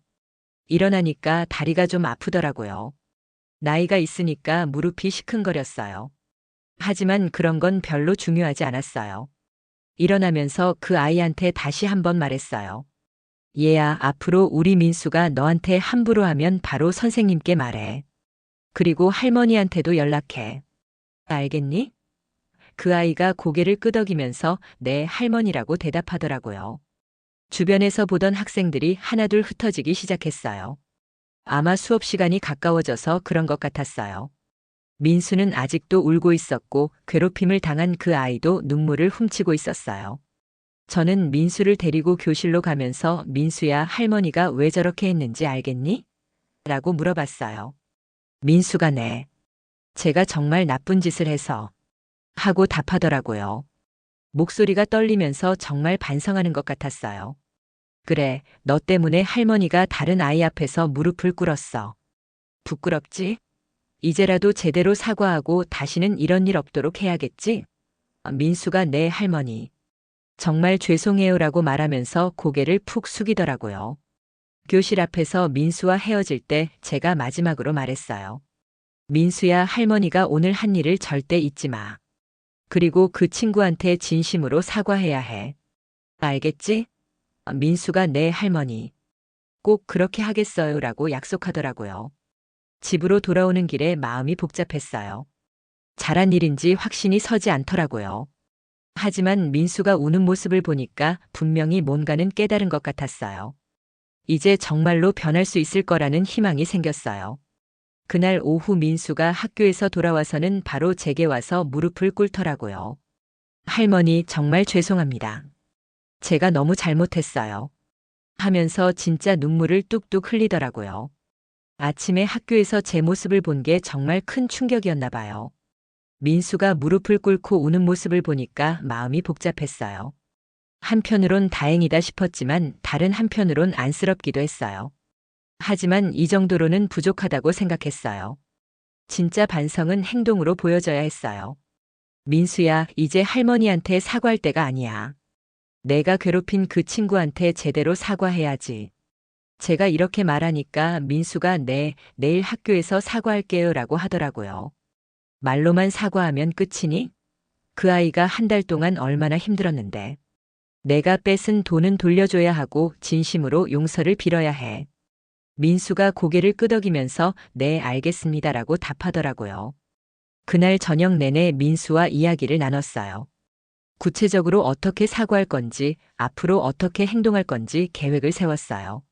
일어나니까 다리가 좀 아프더라고요. 나이가 있으니까 무릎이 시큰거렸어요. 하지만 그런 건 별로 중요하지 않았어요. 일어나면서 그 아이한테 다시 한번 말했어요. 얘야, 앞으로 우리 민수가 너한테 함부로 하면 바로 선생님께 말해. 그리고 할머니한테도 연락해. 알겠니? 그 아이가 고개를 끄덕이면서 네, 할머니라고 대답하더라고요. 주변에서 보던 학생들이 하나둘 흩어지기 시작했어요. 아마 수업 시간이 가까워져서 그런 것 같았어요. 민수는 아직도 울고 있었고 괴롭힘을 당한 그 아이도 눈물을 훔치고 있었어요. 저는 민수를 데리고 교실로 가면서 민수야, 할머니가 왜 저렇게 했는지 알겠니? 라고 물어봤어요. 민수가 네. 제가 정말 나쁜 짓을 해서 하고 답하더라고요. 목소리가 떨리면서 정말 반성하는 것 같았어요. 그래, 너 때문에 할머니가 다른 아이 앞에서 무릎을 꿇었어. 부끄럽지? 이제라도 제대로 사과하고 다시는 이런 일 없도록 해야겠지? 민수가 네, 할머니. 정말 죄송해요라고 말하면서 고개를 푹 숙이더라고요. 교실 앞에서 민수와 헤어질 때 제가 마지막으로 말했어요. 민수야, 할머니가 오늘 한 일을 절대 잊지 마. 그리고 그 친구한테 진심으로 사과해야 해. 알겠지? 민수가 네 할머니. 꼭 그렇게 하겠어요 라고 약속하더라고요. 집으로 돌아오는 길에 마음이 복잡했어요. 잘한 일인지 확신이 서지 않더라고요. 하지만 민수가 우는 모습을 보니까 분명히 뭔가는 깨달은 것 같았어요. 이제 정말로 변할 수 있을 거라는 희망이 생겼어요. 그날 오후 민수가 학교에서 돌아와서는 바로 제게 와서 무릎을 꿇더라고요. 할머니, 정말 죄송합니다. 제가 너무 잘못했어요. 하면서 진짜 눈물을 뚝뚝 흘리더라고요. 아침에 학교에서 제 모습을 본 게 정말 큰 충격이었나 봐요. 민수가 무릎을 꿇고 우는 모습을 보니까 마음이 복잡했어요. 한편으론 다행이다 싶었지만 다른 한편으론 안쓰럽기도 했어요. 하지만 이 정도로는 부족하다고 생각했어요. 진짜 반성은 행동으로 보여져야 했어요. 민수야, 이제 할머니한테 사과할 때가 아니야. 내가 괴롭힌 그 친구한테 제대로 사과해야지. 제가 이렇게 말하니까 민수가 네, 내일 학교에서 사과할게요 라고 하더라고요. 말로만 사과하면 끝이니? 그 아이가 한 달 동안 얼마나 힘들었는데. 내가 뺏은 돈은 돌려줘야 하고 진심으로 용서를 빌어야 해. 민수가 고개를 끄덕이면서 네, 알겠습니다라고 답하더라고요. 그날 저녁 내내 민수와 이야기를 나눴어요. 구체적으로 어떻게 사과할 건지, 앞으로 어떻게 행동할 건지 계획을 세웠어요.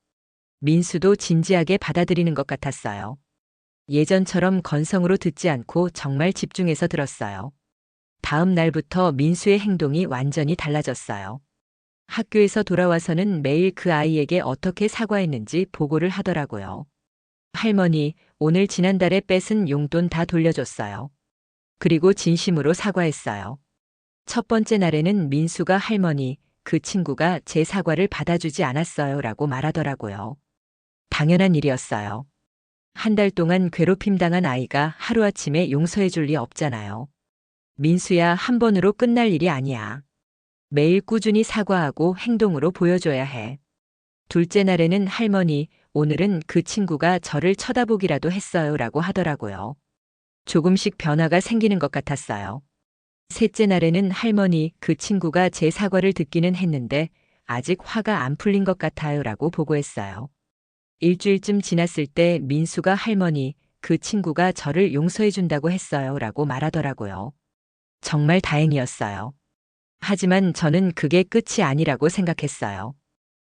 민수도 진지하게 받아들이는 것 같았어요. 예전처럼 건성으로 듣지 않고 정말 집중해서 들었어요. 다음 날부터 민수의 행동이 완전히 달라졌어요. 학교에서 돌아와서는 매일 그 아이에게 어떻게 사과했는지 보고를 하더라고요. 할머니, 오늘 지난달에 뺏은 용돈 다 돌려줬어요. 그리고 진심으로 사과했어요. 첫 번째 날에는 민수가 할머니, 그 친구가 제 사과를 받아주지 않았어요 라고 말하더라고요. 당연한 일이었어요. 한 달 동안 괴롭힘 당한 아이가 하루아침에 용서해 줄 리 없잖아요. 민수야, 한 번으로 끝날 일이 아니야. 매일 꾸준히 사과하고 행동으로 보여줘야 해. 둘째 날에는 할머니, 오늘은 그 친구가 저를 쳐다보기라도 했어요 라고 하더라고요. 조금씩 변화가 생기는 것 같았어요. 셋째 날에는 할머니, 그 친구가 제 사과를 듣기는 했는데 아직 화가 안 풀린 것 같아요 라고 보고했어요. 일주일쯤 지났을 때 민수가 할머니, 그 친구가 저를 용서해 준다고 했어요 라고 말하더라고요. 정말 다행이었어요. 하지만 저는 그게 끝이 아니라고 생각했어요.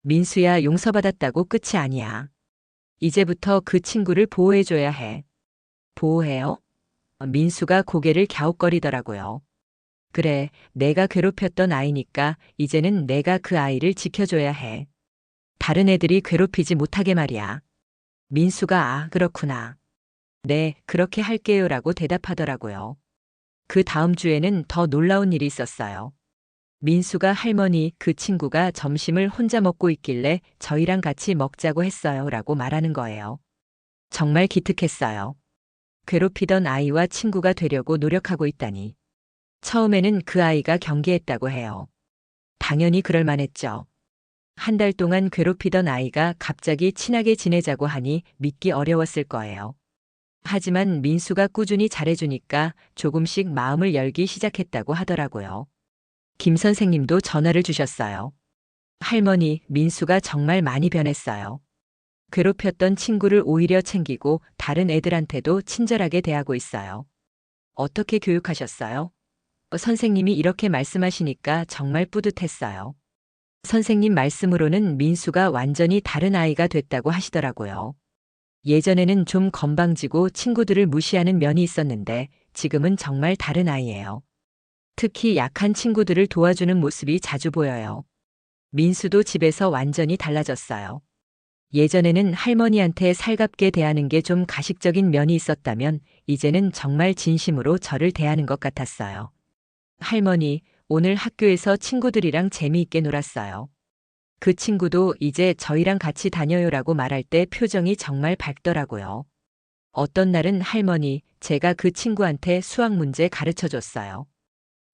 민수야, 용서받았다고 끝이 아니야. 이제부터 그 친구를 보호해줘야 해. 보호해요? 민수가 고개를 갸웃거리더라고요. 그래, 내가 괴롭혔던 아이니까 이제는 내가 그 아이를 지켜줘야 해. 다른 애들이 괴롭히지 못하게 말이야. 민수가 아, 그렇구나. 네, 그렇게 할게요 라고 대답하더라고요. 그 다음 주에는 더 놀라운 일이 있었어요. 민수가 할머니, 그 친구가 점심을 혼자 먹고 있길래 저희랑 같이 먹자고 했어요 라고 말하는 거예요. 정말 기특했어요. 괴롭히던 아이와 친구가 되려고 노력하고 있다니. 처음에는 그 아이가 경계했다고 해요. 당연히 그럴 만했죠. 한 달 동안 괴롭히던 아이가 갑자기 친하게 지내자고 하니 믿기 어려웠을 거예요. 하지만 민수가 꾸준히 잘해주니까 조금씩 마음을 열기 시작했다고 하더라고요. 김 선생님도 전화를 주셨어요. 할머니, 민수가 정말 많이 변했어요. 괴롭혔던 친구를 오히려 챙기고 다른 애들한테도 친절하게 대하고 있어요. 어떻게 교육하셨어요? 선생님이 이렇게 말씀하시니까 정말 뿌듯했어요. 선생님 말씀으로는 민수가 완전히 다른 아이가 됐다고 하시더라고요. 예전에는 좀 건방지고 친구들을 무시하는 면이 있었는데 지금은 정말 다른 아이예요. 특히 약한 친구들을 도와주는 모습이 자주 보여요. 민수도 집에서 완전히 달라졌어요. 예전에는 할머니한테 살갑게 대하는 게 좀 가식적인 면이 있었다면 이제는 정말 진심으로 저를 대하는 것 같았어요. 할머니, 오늘 학교에서 친구들이랑 재미있게 놀았어요. 그 친구도 이제 저희랑 같이 다녀요라고 말할 때 표정이 정말 밝더라고요. 어떤 날은 할머니, 제가 그 친구한테 수학 문제 가르쳐 줬어요.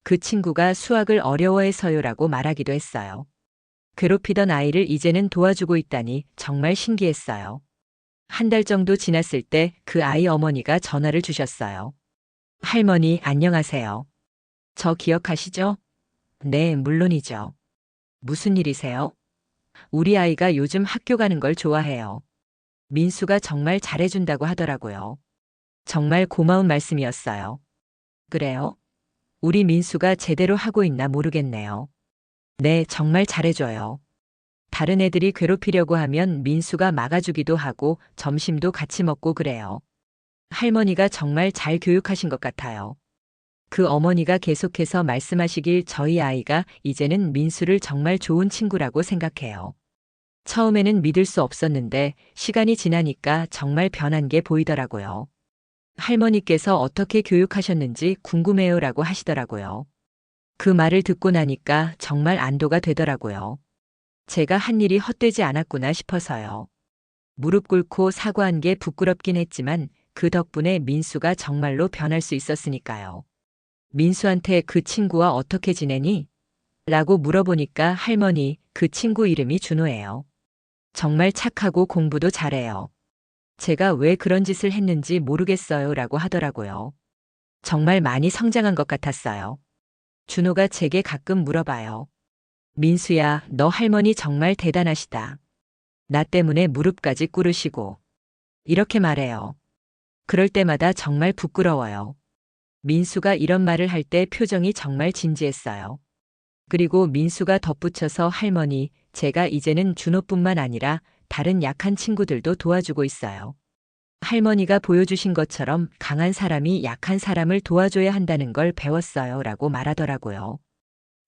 그 친구가 수학을 어려워해서요 라고 말하기도 했어요. 괴롭히던 아이를 이제는 도와주고 있다니 정말 신기했어요. 한 달 정도 지났을 때 그 아이 어머니가 전화를 주셨어요. 할머니, 안녕하세요. 저 기억하시죠? 네, 물론이죠. 무슨 일이세요? 우리 아이가 요즘 학교 가는 걸 좋아해요. 민수가 정말 잘해준다고 하더라고요. 정말 고마운 말씀이었어요. 그래요? 우리 민수가 제대로 하고 있나 모르겠네요. 네, 정말 잘해줘요. 다른 애들이 괴롭히려고 하면 민수가 막아주기도 하고 점심도 같이 먹고 그래요. 할머니가 정말 잘 교육하신 것 같아요. 그 어머니가 계속해서 말씀하시길 저희 아이가 이제는 민수를 정말 좋은 친구라고 생각해요. 처음에는 믿을 수 없었는데 시간이 지나니까 정말 변한 게 보이더라고요. 할머니께서 어떻게 교육하셨는지 궁금해요라고 하시더라고요. 그 말을 듣고 나니까 정말 안도가 되더라고요. 제가 한 일이 헛되지 않았구나 싶어서요. 무릎 꿇고 사과한 게 부끄럽긴 했지만 그 덕분에 민수가 정말로 변할 수 있었으니까요. 민수한테 그 친구와 어떻게 지내니? 라고 물어보니까 할머니, 그 친구 이름이 준호예요. 정말 착하고 공부도 잘해요. 제가 왜 그런 짓을 했는지 모르겠어요 라고 하더라고요. 정말 많이 성장한 것 같았어요. 준호가 제게 가끔 물어봐요. 민수야, 너 할머니 정말 대단하시다. 나 때문에 무릎까지 꿇으시고. 이렇게 말해요. 그럴 때마다 정말 부끄러워요. 민수가 이런 말을 할 때 표정이 정말 진지했어요. 그리고 민수가 덧붙여서 할머니, 제가 이제는 준호뿐만 아니라 다른 약한 친구들도 도와주고 있어요. 할머니가 보여주신 것처럼 강한 사람이 약한 사람을 도와줘야 한다는 걸 배웠어요 라고 말하더라고요.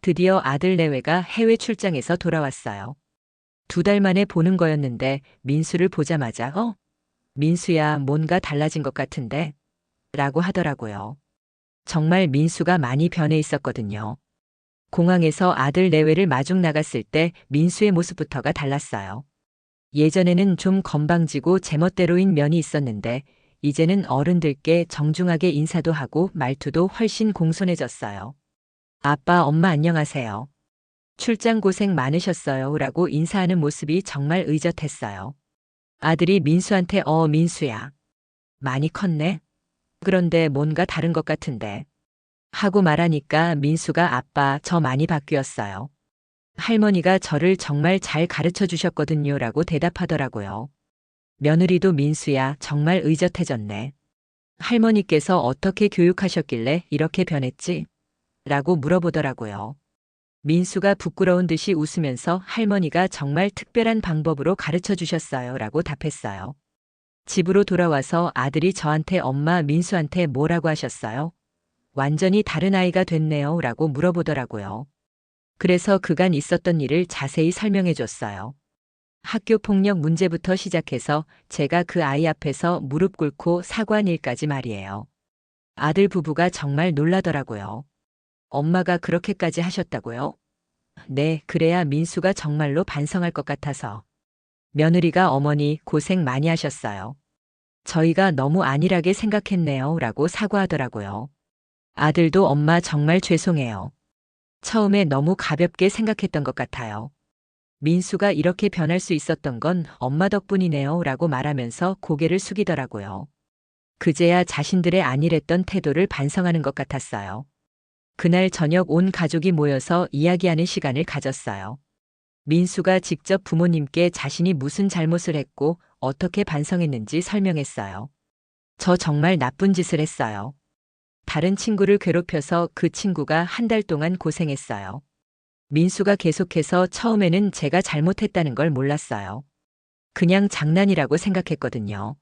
드디어 아들 내외가 해외 출장에서 돌아왔어요. 2달 만에 보는 거였는데 민수를 보자마자 민수야, 뭔가 달라진 것 같은데? 라고 하더라고요. 정말 민수가 많이 변해 있었거든요. 공항에서 아들 내외를 마중 나갔을 때 민수의 모습부터가 달랐어요. 예전에는 좀 건방지고 제멋대로인 면이 있었는데 이제는 어른들께 정중하게 인사도 하고 말투도 훨씬 공손해졌어요. 아빠, 엄마 안녕하세요. 출장 고생 많으셨어요 라고 인사하는 모습이 정말 의젓했어요. 아들이 민수한테 민수야. 많이 컸네. 그런데 뭔가 다른 것 같은데. 하고 말하니까 민수가 아빠, 저 많이 바뀌었어요. 할머니가 저를 정말 잘 가르쳐 주셨거든요 라고 대답하더라고요. 며느리도 민수야, 정말 의젓해졌네. 할머니께서 어떻게 교육하셨길래 이렇게 변했지? 라고 물어보더라고요. 민수가 부끄러운 듯이 웃으면서 할머니가 정말 특별한 방법으로 가르쳐 주셨어요 라고 답했어요. 집으로 돌아와서 아들이 저한테 엄마 민수한테 뭐라고 하셨어요? 완전히 다른 아이가 됐네요 라고 물어보더라고요. 그래서 그간 있었던 일을 자세히 설명해 줬어요. 학교 폭력 문제부터 시작해서 제가 그 아이 앞에서 무릎 꿇고 사과한 일까지 말이에요. 아들 부부가 정말 놀라더라고요. 엄마가 그렇게까지 하셨다고요? 네, 그래야 민수가 정말로 반성할 것 같아서. 며느리가 어머니 고생 많이 하셨어요. 저희가 너무 안일하게 생각했네요 라고 사과하더라고요. 아들도 엄마 정말 죄송해요. 처음에 너무 가볍게 생각했던 것 같아요. 민수가 이렇게 변할 수 있었던 건 엄마 덕분이네요 라고 말하면서 고개를 숙이더라고요. 그제야 자신들의 안일했던 태도를 반성하는 것 같았어요. 그날 저녁 온 가족이 모여서 이야기하는 시간을 가졌어요. 민수가 직접 부모님께 자신이 무슨 잘못을 했고 어떻게 반성했는지 설명했어요. 저 정말 나쁜 짓을 했어요. 다른 친구를 괴롭혀서 그 친구가 한 달 동안 고생했어요. 민수가 계속해서 처음에는 제가 잘못했다는 걸 몰랐어요. 그냥 장난이라고 생각했거든요.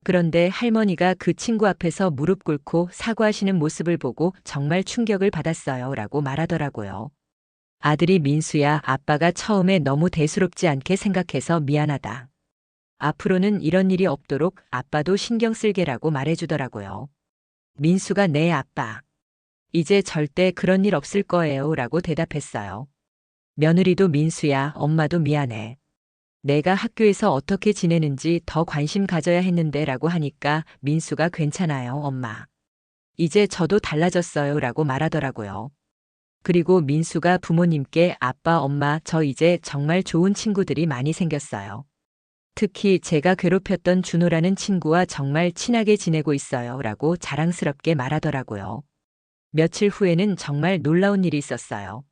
그런데 할머니가 그 친구 앞에서 무릎 꿇고 사과하시는 모습을 보고 정말 충격을 받았어요 라고 말하더라고요. 아들이 민수야, 아빠가 처음에 너무 대수롭지 않게 생각해서 미안하다. 앞으로는 이런 일이 없도록 아빠도 신경 쓸게라고 말해주더라고요. 민수가 네 아빠. 이제 절대 그런 일 없을 거예요 라고 대답했어요. 며느리도 민수야, 엄마도 미안해. 내가 학교에서 어떻게 지내는지 더 관심 가져야 했는데 라고 하니까 민수가 괜찮아요, 엄마. 이제 저도 달라졌어요 라고 말하더라고요. 그리고 민수가 부모님께 아빠, 엄마, 저 이제 정말 좋은 친구들이 많이 생겼어요. 특히 제가 괴롭혔던 준호라는 친구와 정말 친하게 지내고 있어요. 라고 자랑스럽게 말하더라고요. 며칠 후에는 정말 놀라운 일이 있었어요.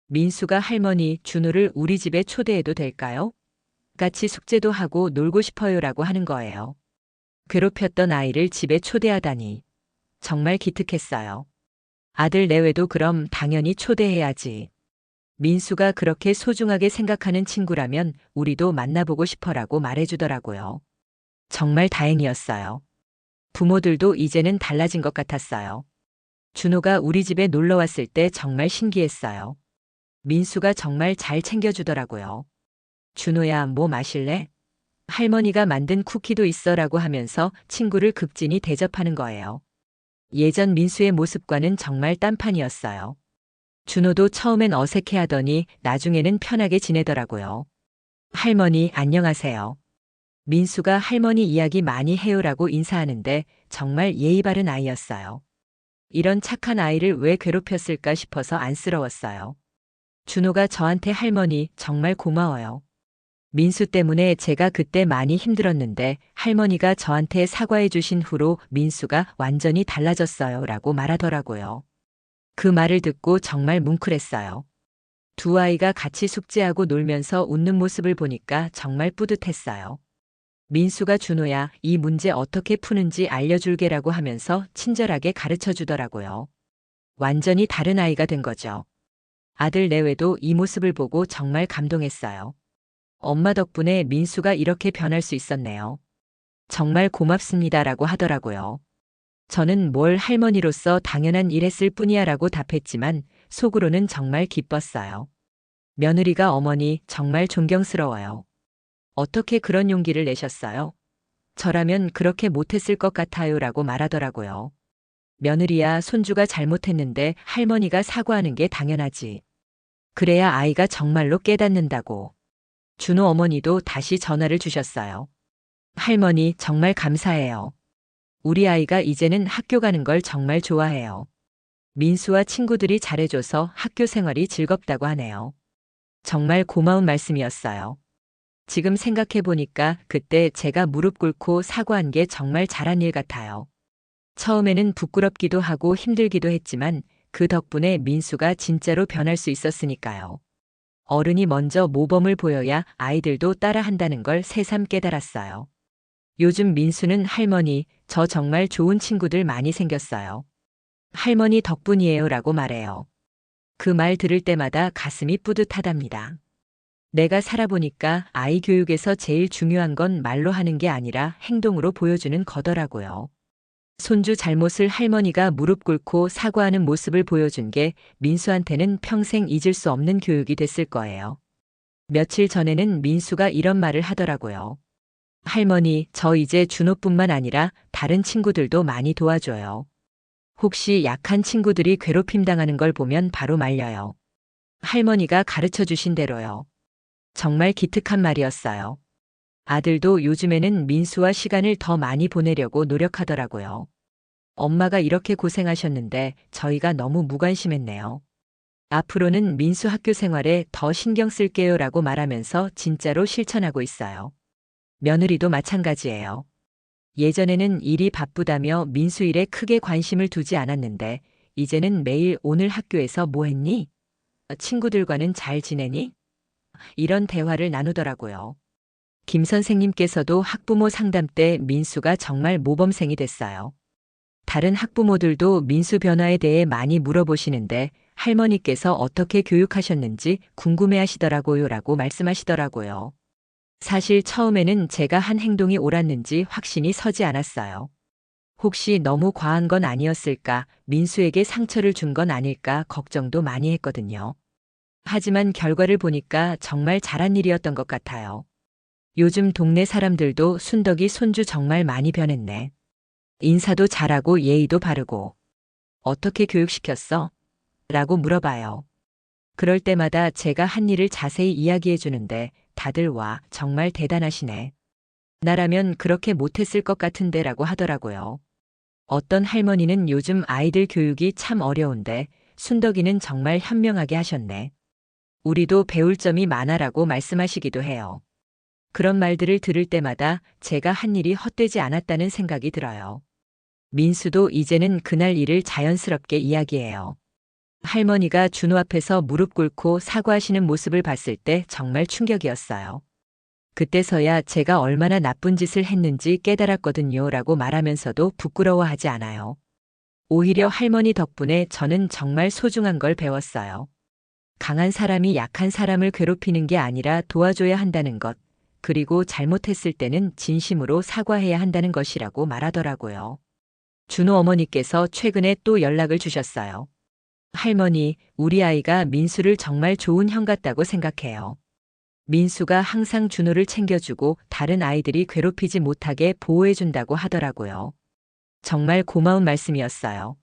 민수가 할머니, 준호를 우리 집에 초대해도 될까요? 같이 숙제도 하고 놀고 싶어요라고 하는 거예요. 괴롭혔던 아이를 집에 초대하다니. 정말 기특했어요. 아들 내외도 그럼 당연히 초대해야지. 민수가 그렇게 소중하게 생각하는 친구라면 우리도 만나보고 싶어라고 말해주더라고요. 정말 다행이었어요. 부모들도 이제는 달라진 것 같았어요. 준호가 우리 집에 놀러 왔을 때 정말 신기했어요. 민수가 정말 잘 챙겨주더라고요. 준호야, 뭐 마실래? 할머니가 만든 쿠키도 있어라고 하면서 친구를 극진히 대접하는 거예요. 예전 민수의 모습과는 정말 딴판이었어요. 준호도 처음엔 어색해하더니 나중에는 편하게 지내더라고요. 할머니, 안녕하세요. 민수가 할머니 이야기 많이 해요라고 인사하는데 정말 예의 바른 아이였어요. 이런 착한 아이를 왜 괴롭혔을까 싶어서 안쓰러웠어요. 준호가 저한테 할머니, 정말 고마워요. 민수 때문에 제가 그때 많이 힘들었는데 할머니가 저한테 사과해 주신 후로 민수가 완전히 달라졌어요. 라고 말하더라고요. 그 말을 듣고 정말 뭉클했어요. 두 아이가 같이 숙제하고 놀면서 웃는 모습을 보니까 정말 뿌듯했어요. 민수가 준호야, 이 문제 어떻게 푸는지 알려줄게라고 하면서 친절하게 가르쳐 주더라고요. 완전히 다른 아이가 된 거죠. 아들 내외도 이 모습을 보고 정말 감동했어요. 엄마 덕분에 민수가 이렇게 변할 수 있었네요. 정말 고맙습니다라고 하더라고요. 저는 뭘 할머니로서 당연한 일 했을 뿐이야 라고 답했지만 속으로는 정말 기뻤어요. 며느리가 어머니 정말 존경스러워요. 어떻게 그런 용기를 내셨어요? 저라면 그렇게 못했을 것 같아요 라고 말하더라고요. 며느리야, 손주가 잘못했는데 할머니가 사과하는 게 당연하지. 그래야 아이가 정말로 깨닫는다고. 준호 어머니도 다시 전화를 주셨어요. 할머니, 정말 감사해요. 우리 아이가 이제는 학교 가는 걸 정말 좋아해요. 민수와 친구들이 잘해줘서 학교 생활이 즐겁다고 하네요. 정말 고마운 말씀이었어요. 지금 생각해보니까 그때 제가 무릎 꿇고 사과한 게 정말 잘한 일 같아요. 처음에는 부끄럽기도 하고 힘들기도 했지만 그 덕분에 민수가 진짜로 변할 수 있었으니까요. 어른이 먼저 모범을 보여야 아이들도 따라한다는 걸 새삼 깨달았어요. 요즘 민수는 할머니, 저 정말 좋은 친구들 많이 생겼어요. 할머니 덕분이에요 라고 말해요. 그 말 들을 때마다 가슴이 뿌듯하답니다. 내가 살아보니까 아이 교육에서 제일 중요한 건 말로 하는 게 아니라 행동으로 보여주는 거더라고요. 손주 잘못을 할머니가 무릎 꿇고 사과하는 모습을 보여준 게 민수한테는 평생 잊을 수 없는 교육이 됐을 거예요. 며칠 전에는 민수가 이런 말을 하더라고요. 할머니, 저 이제 준호뿐만 아니라 다른 친구들도 많이 도와줘요. 혹시 약한 친구들이 괴롭힘 당하는 걸 보면 바로 말려요. 할머니가 가르쳐 주신 대로요. 정말 기특한 말이었어요. 아들도 요즘에는 민수와 시간을 더 많이 보내려고 노력하더라고요. 엄마가 이렇게 고생하셨는데 저희가 너무 무관심했네요. 앞으로는 민수 학교 생활에 더 신경 쓸게요 라고 말하면서 진짜로 실천하고 있어요. 며느리도 마찬가지예요. 예전에는 일이 바쁘다며 민수 일에 크게 관심을 두지 않았는데 이제는 매일 오늘 학교에서 뭐 했니? 친구들과는 잘 지내니? 이런 대화를 나누더라고요. 김 선생님께서도 학부모 상담 때 민수가 정말 모범생이 됐어요. 다른 학부모들도 민수 변화에 대해 많이 물어보시는데 할머니께서 어떻게 교육하셨는지 궁금해하시더라고요 라고 말씀하시더라고요. 사실 처음에는 제가 한 행동이 옳았는지 확신이 서지 않았어요. 혹시 너무 과한 건 아니었을까, 민수에게 상처를 준 건 아닐까 걱정도 많이 했거든요. 하지만 결과를 보니까 정말 잘한 일이었던 것 같아요. 요즘 동네 사람들도 순덕이 손주 정말 많이 변했네. 인사도 잘하고 예의도 바르고. 어떻게 교육시켰어? 라고 물어봐요. 그럴 때마다 제가 한 일을 자세히 이야기해 주는데 다들 와, 정말 대단하시네. 나라면 그렇게 못했을 것 같은데 라고 하더라고요. 어떤 할머니는 요즘 아이들 교육이 참 어려운데 순덕이는 정말 현명하게 하셨네. 우리도 배울 점이 많아라고 말씀하시기도 해요. 그런 말들을 들을 때마다 제가 한 일이 헛되지 않았다는 생각이 들어요. 민수도 이제는 그날 일을 자연스럽게 이야기해요. 할머니가 준호 앞에서 무릎 꿇고 사과하시는 모습을 봤을 때 정말 충격이었어요. 그때서야 제가 얼마나 나쁜 짓을 했는지 깨달았거든요 라고 말하면서도 부끄러워하지 않아요. 오히려 할머니 덕분에 저는 정말 소중한 걸 배웠어요. 강한 사람이 약한 사람을 괴롭히는 게 아니라 도와줘야 한다는 것, 그리고 잘못했을 때는 진심으로 사과해야 한다는 것이라고 말하더라고요. 준호 어머니께서 최근에 또 연락을 주셨어요. 할머니, 우리 아이가 민수를 정말 좋은 형 같다고 생각해요. 민수가 항상 준호를 챙겨주고 다른 아이들이 괴롭히지 못하게 보호해준다고 하더라고요. 정말 고마운 말씀이었어요.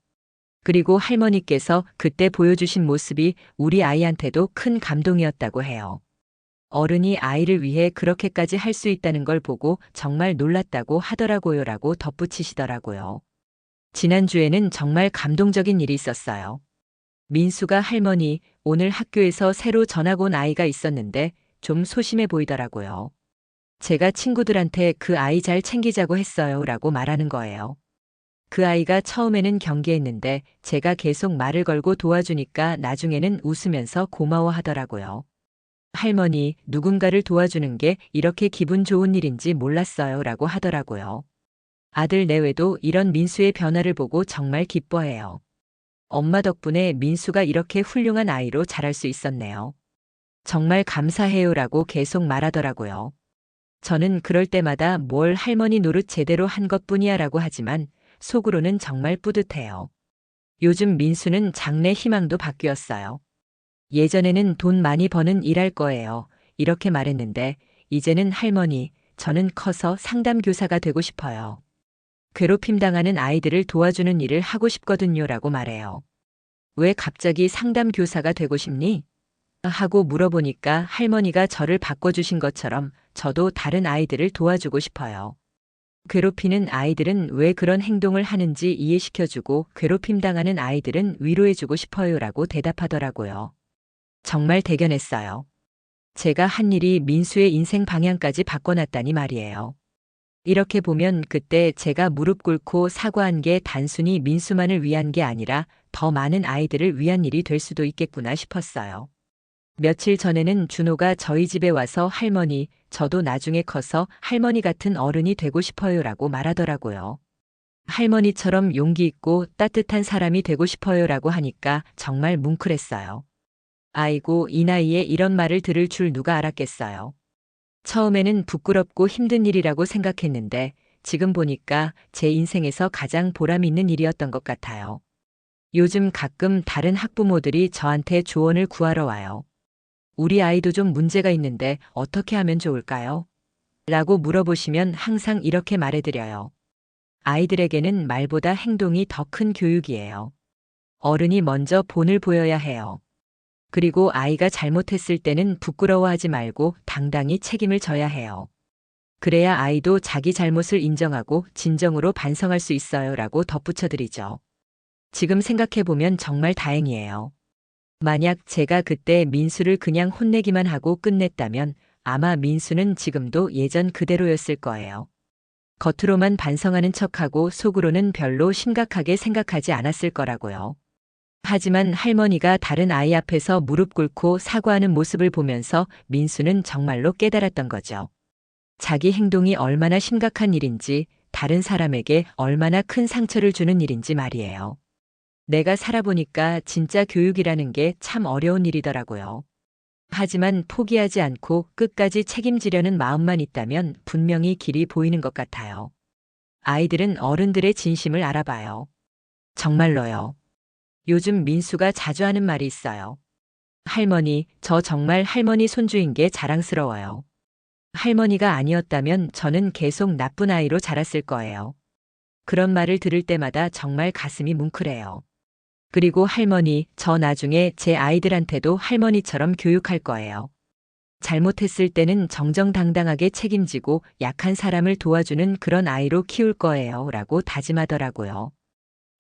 그리고 할머니께서 그때 보여주신 모습이 우리 아이한테도 큰 감동이었다고 해요. 어른이 아이를 위해 그렇게까지 할 수 있다는 걸 보고 정말 놀랐다고 하더라고요 라고 덧붙이시더라고요. 지난주에는 정말 감동적인 일이 있었어요. 민수가 할머니, 오늘 학교에서 새로 전학 온 아이가 있었는데 좀 소심해 보이더라고요. 제가 친구들한테 그 아이 잘 챙기자고 했어요 라고 말하는 거예요. 그 아이가 처음에는 경계했는데 제가 계속 말을 걸고 도와주니까 나중에는 웃으면서 고마워하더라고요. 할머니, 누군가를 도와주는 게 이렇게 기분 좋은 일인지 몰랐어요 라고 하더라고요. 아들 내외도 이런 민수의 변화를 보고 정말 기뻐해요. 엄마 덕분에 민수가 이렇게 훌륭한 아이로 자랄 수 있었네요. 정말 감사해요 라고 계속 말하더라고요. 저는 그럴 때마다 뭘 할머니 노릇 제대로 한 것뿐이야 라고 하지만 속으로는 정말 뿌듯해요. 요즘 민수는 장래 희망도 바뀌었어요. 예전에는 돈 많이 버는 일 할 거예요. 이렇게 말했는데 이제는 할머니, 저는 커서 상담교사가 되고 싶어요. 괴롭힘 당하는 아이들을 도와주는 일을 하고 싶거든요 라고 말해요. 왜 갑자기 상담교사가 되고 싶니? 하고 물어보니까 할머니가 저를 바꿔주신 것처럼 저도 다른 아이들을 도와주고 싶어요. 괴롭히는 아이들은 왜 그런 행동을 하는지 이해시켜주고 괴롭힘 당하는 아이들은 위로해주고 싶어요 라고 대답하더라고요. 정말 대견했어요. 제가 한 일이 민수의 인생 방향까지 바꿔놨다니 말이에요. 이렇게 보면 그때 제가 무릎 꿇고 사과한 게 단순히 민수만을 위한 게 아니라 더 많은 아이들을 위한 일이 될 수도 있겠구나 싶었어요. 며칠 전에는 준호가 저희 집에 와서 할머니, 저도 나중에 커서 할머니 같은 어른이 되고 싶어요 라고 말하더라고요. 할머니처럼 용기 있고 따뜻한 사람이 되고 싶어요 라고 하니까 정말 뭉클했어요. 아이고, 이 나이에 이런 말을 들을 줄 누가 알았겠어요. 처음에는 부끄럽고 힘든 일이라고 생각했는데 지금 보니까 제 인생에서 가장 보람 있는 일이었던 것 같아요. 요즘 가끔 다른 학부모들이 저한테 조언을 구하러 와요. 우리 아이도 좀 문제가 있는데 어떻게 하면 좋을까요? 라고 물어보시면 항상 이렇게 말해드려요. 아이들에게는 말보다 행동이 더 큰 교육이에요. 어른이 먼저 본을 보여야 해요. 그리고 아이가 잘못했을 때는 부끄러워하지 말고 당당히 책임을 져야 해요. 그래야 아이도 자기 잘못을 인정하고 진정으로 반성할 수 있어요 라고 덧붙여드리죠. 지금 생각해보면 정말 다행이에요. 만약 제가 그때 민수를 그냥 혼내기만 하고 끝냈다면 아마 민수는 지금도 예전 그대로였을 거예요. 겉으로만 반성하는 척하고 속으로는 별로 심각하게 생각하지 않았을 거라고요. 하지만 할머니가 다른 아이 앞에서 무릎 꿇고 사과하는 모습을 보면서 민수는 정말로 깨달았던 거죠. 자기 행동이 얼마나 심각한 일인지, 다른 사람에게 얼마나 큰 상처를 주는 일인지 말이에요. 내가 살아보니까 진짜 교육이라는 게 참 어려운 일이더라고요. 하지만 포기하지 않고 끝까지 책임지려는 마음만 있다면 분명히 길이 보이는 것 같아요. 아이들은 어른들의 진심을 알아봐요. 정말로요. 요즘 민수가 자주 하는 말이 있어요. 할머니, 저 정말 할머니 손주인 게 자랑스러워요. 할머니가 아니었다면 저는 계속 나쁜 아이로 자랐을 거예요. 그런 말을 들을 때마다 정말 가슴이 뭉클해요. 그리고 할머니, 저 나중에 제 아이들한테도 할머니처럼 교육할 거예요. 잘못했을 때는 정정당당하게 책임지고 약한 사람을 도와주는 그런 아이로 키울 거예요. 라고 다짐하더라고요.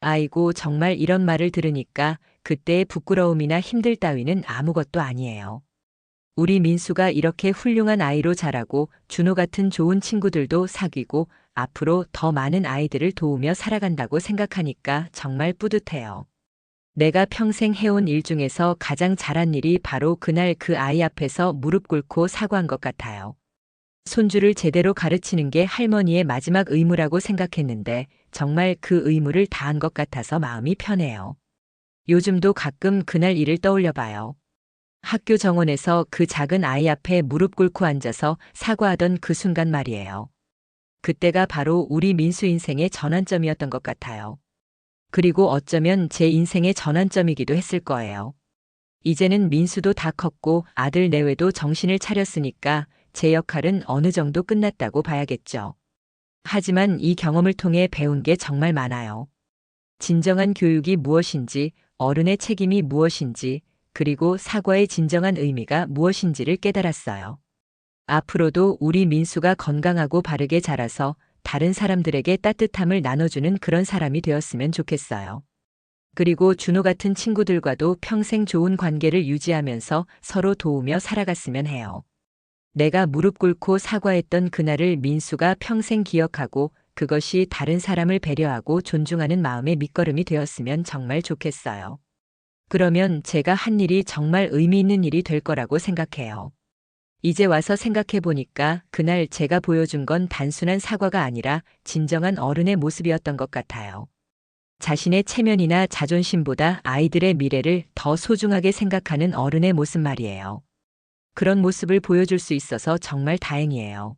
아이고, 정말 이런 말을 들으니까 그때의 부끄러움이나 힘들 따위는 아무것도 아니에요. 우리 민수가 이렇게 훌륭한 아이로 자라고 준호 같은 좋은 친구들도 사귀고 앞으로 더 많은 아이들을 도우며 살아간다고 생각하니까 정말 뿌듯해요. 내가 평생 해온 일 중에서 가장 잘한 일이 바로 그날 그 아이 앞에서 무릎 꿇고 사과한 것 같아요. 손주를 제대로 가르치는 게 할머니의 마지막 의무라고 생각했는데 정말 그 의무를 다한 것 같아서 마음이 편해요. 요즘도 가끔 그날 일을 떠올려 봐요. 학교 정원에서 그 작은 아이 앞에 무릎 꿇고 앉아서 사과하던 그 순간 말이에요. 그때가 바로 우리 민수 인생의 전환점이었던 것 같아요. 그리고 어쩌면 제 인생의 전환점이기도 했을 거예요. 이제는 민수도 다 컸고 아들 내외도 정신을 차렸으니까 제 역할은 어느 정도 끝났다고 봐야겠죠. 하지만 이 경험을 통해 배운 게 정말 많아요. 진정한 교육이 무엇인지, 어른의 책임이 무엇인지, 그리고 사과의 진정한 의미가 무엇인지를 깨달았어요. 앞으로도 우리 민수가 건강하고 바르게 자라서 다른 사람들에게 따뜻함을 나눠주는 그런 사람이 되었으면 좋겠어요. 그리고 준호 같은 친구들과도 평생 좋은 관계를 유지하면서 서로 도우며 살아갔으면 해요. 내가 무릎 꿇고 사과했던 그날을 민수가 평생 기억하고 그것이 다른 사람을 배려하고 존중하는 마음의 밑거름이 되었으면 정말 좋겠어요. 그러면 제가 한 일이 정말 의미 있는 일이 될 거라고 생각해요. 이제 와서 생각해 보니까 그날 제가 보여준 건 단순한 사과가 아니라 진정한 어른의 모습이었던 것 같아요. 자신의 체면이나 자존심보다 아이들의 미래를 더 소중하게 생각하는 어른의 모습 말이에요. 그런 모습을 보여줄 수 있어서 정말 다행이에요.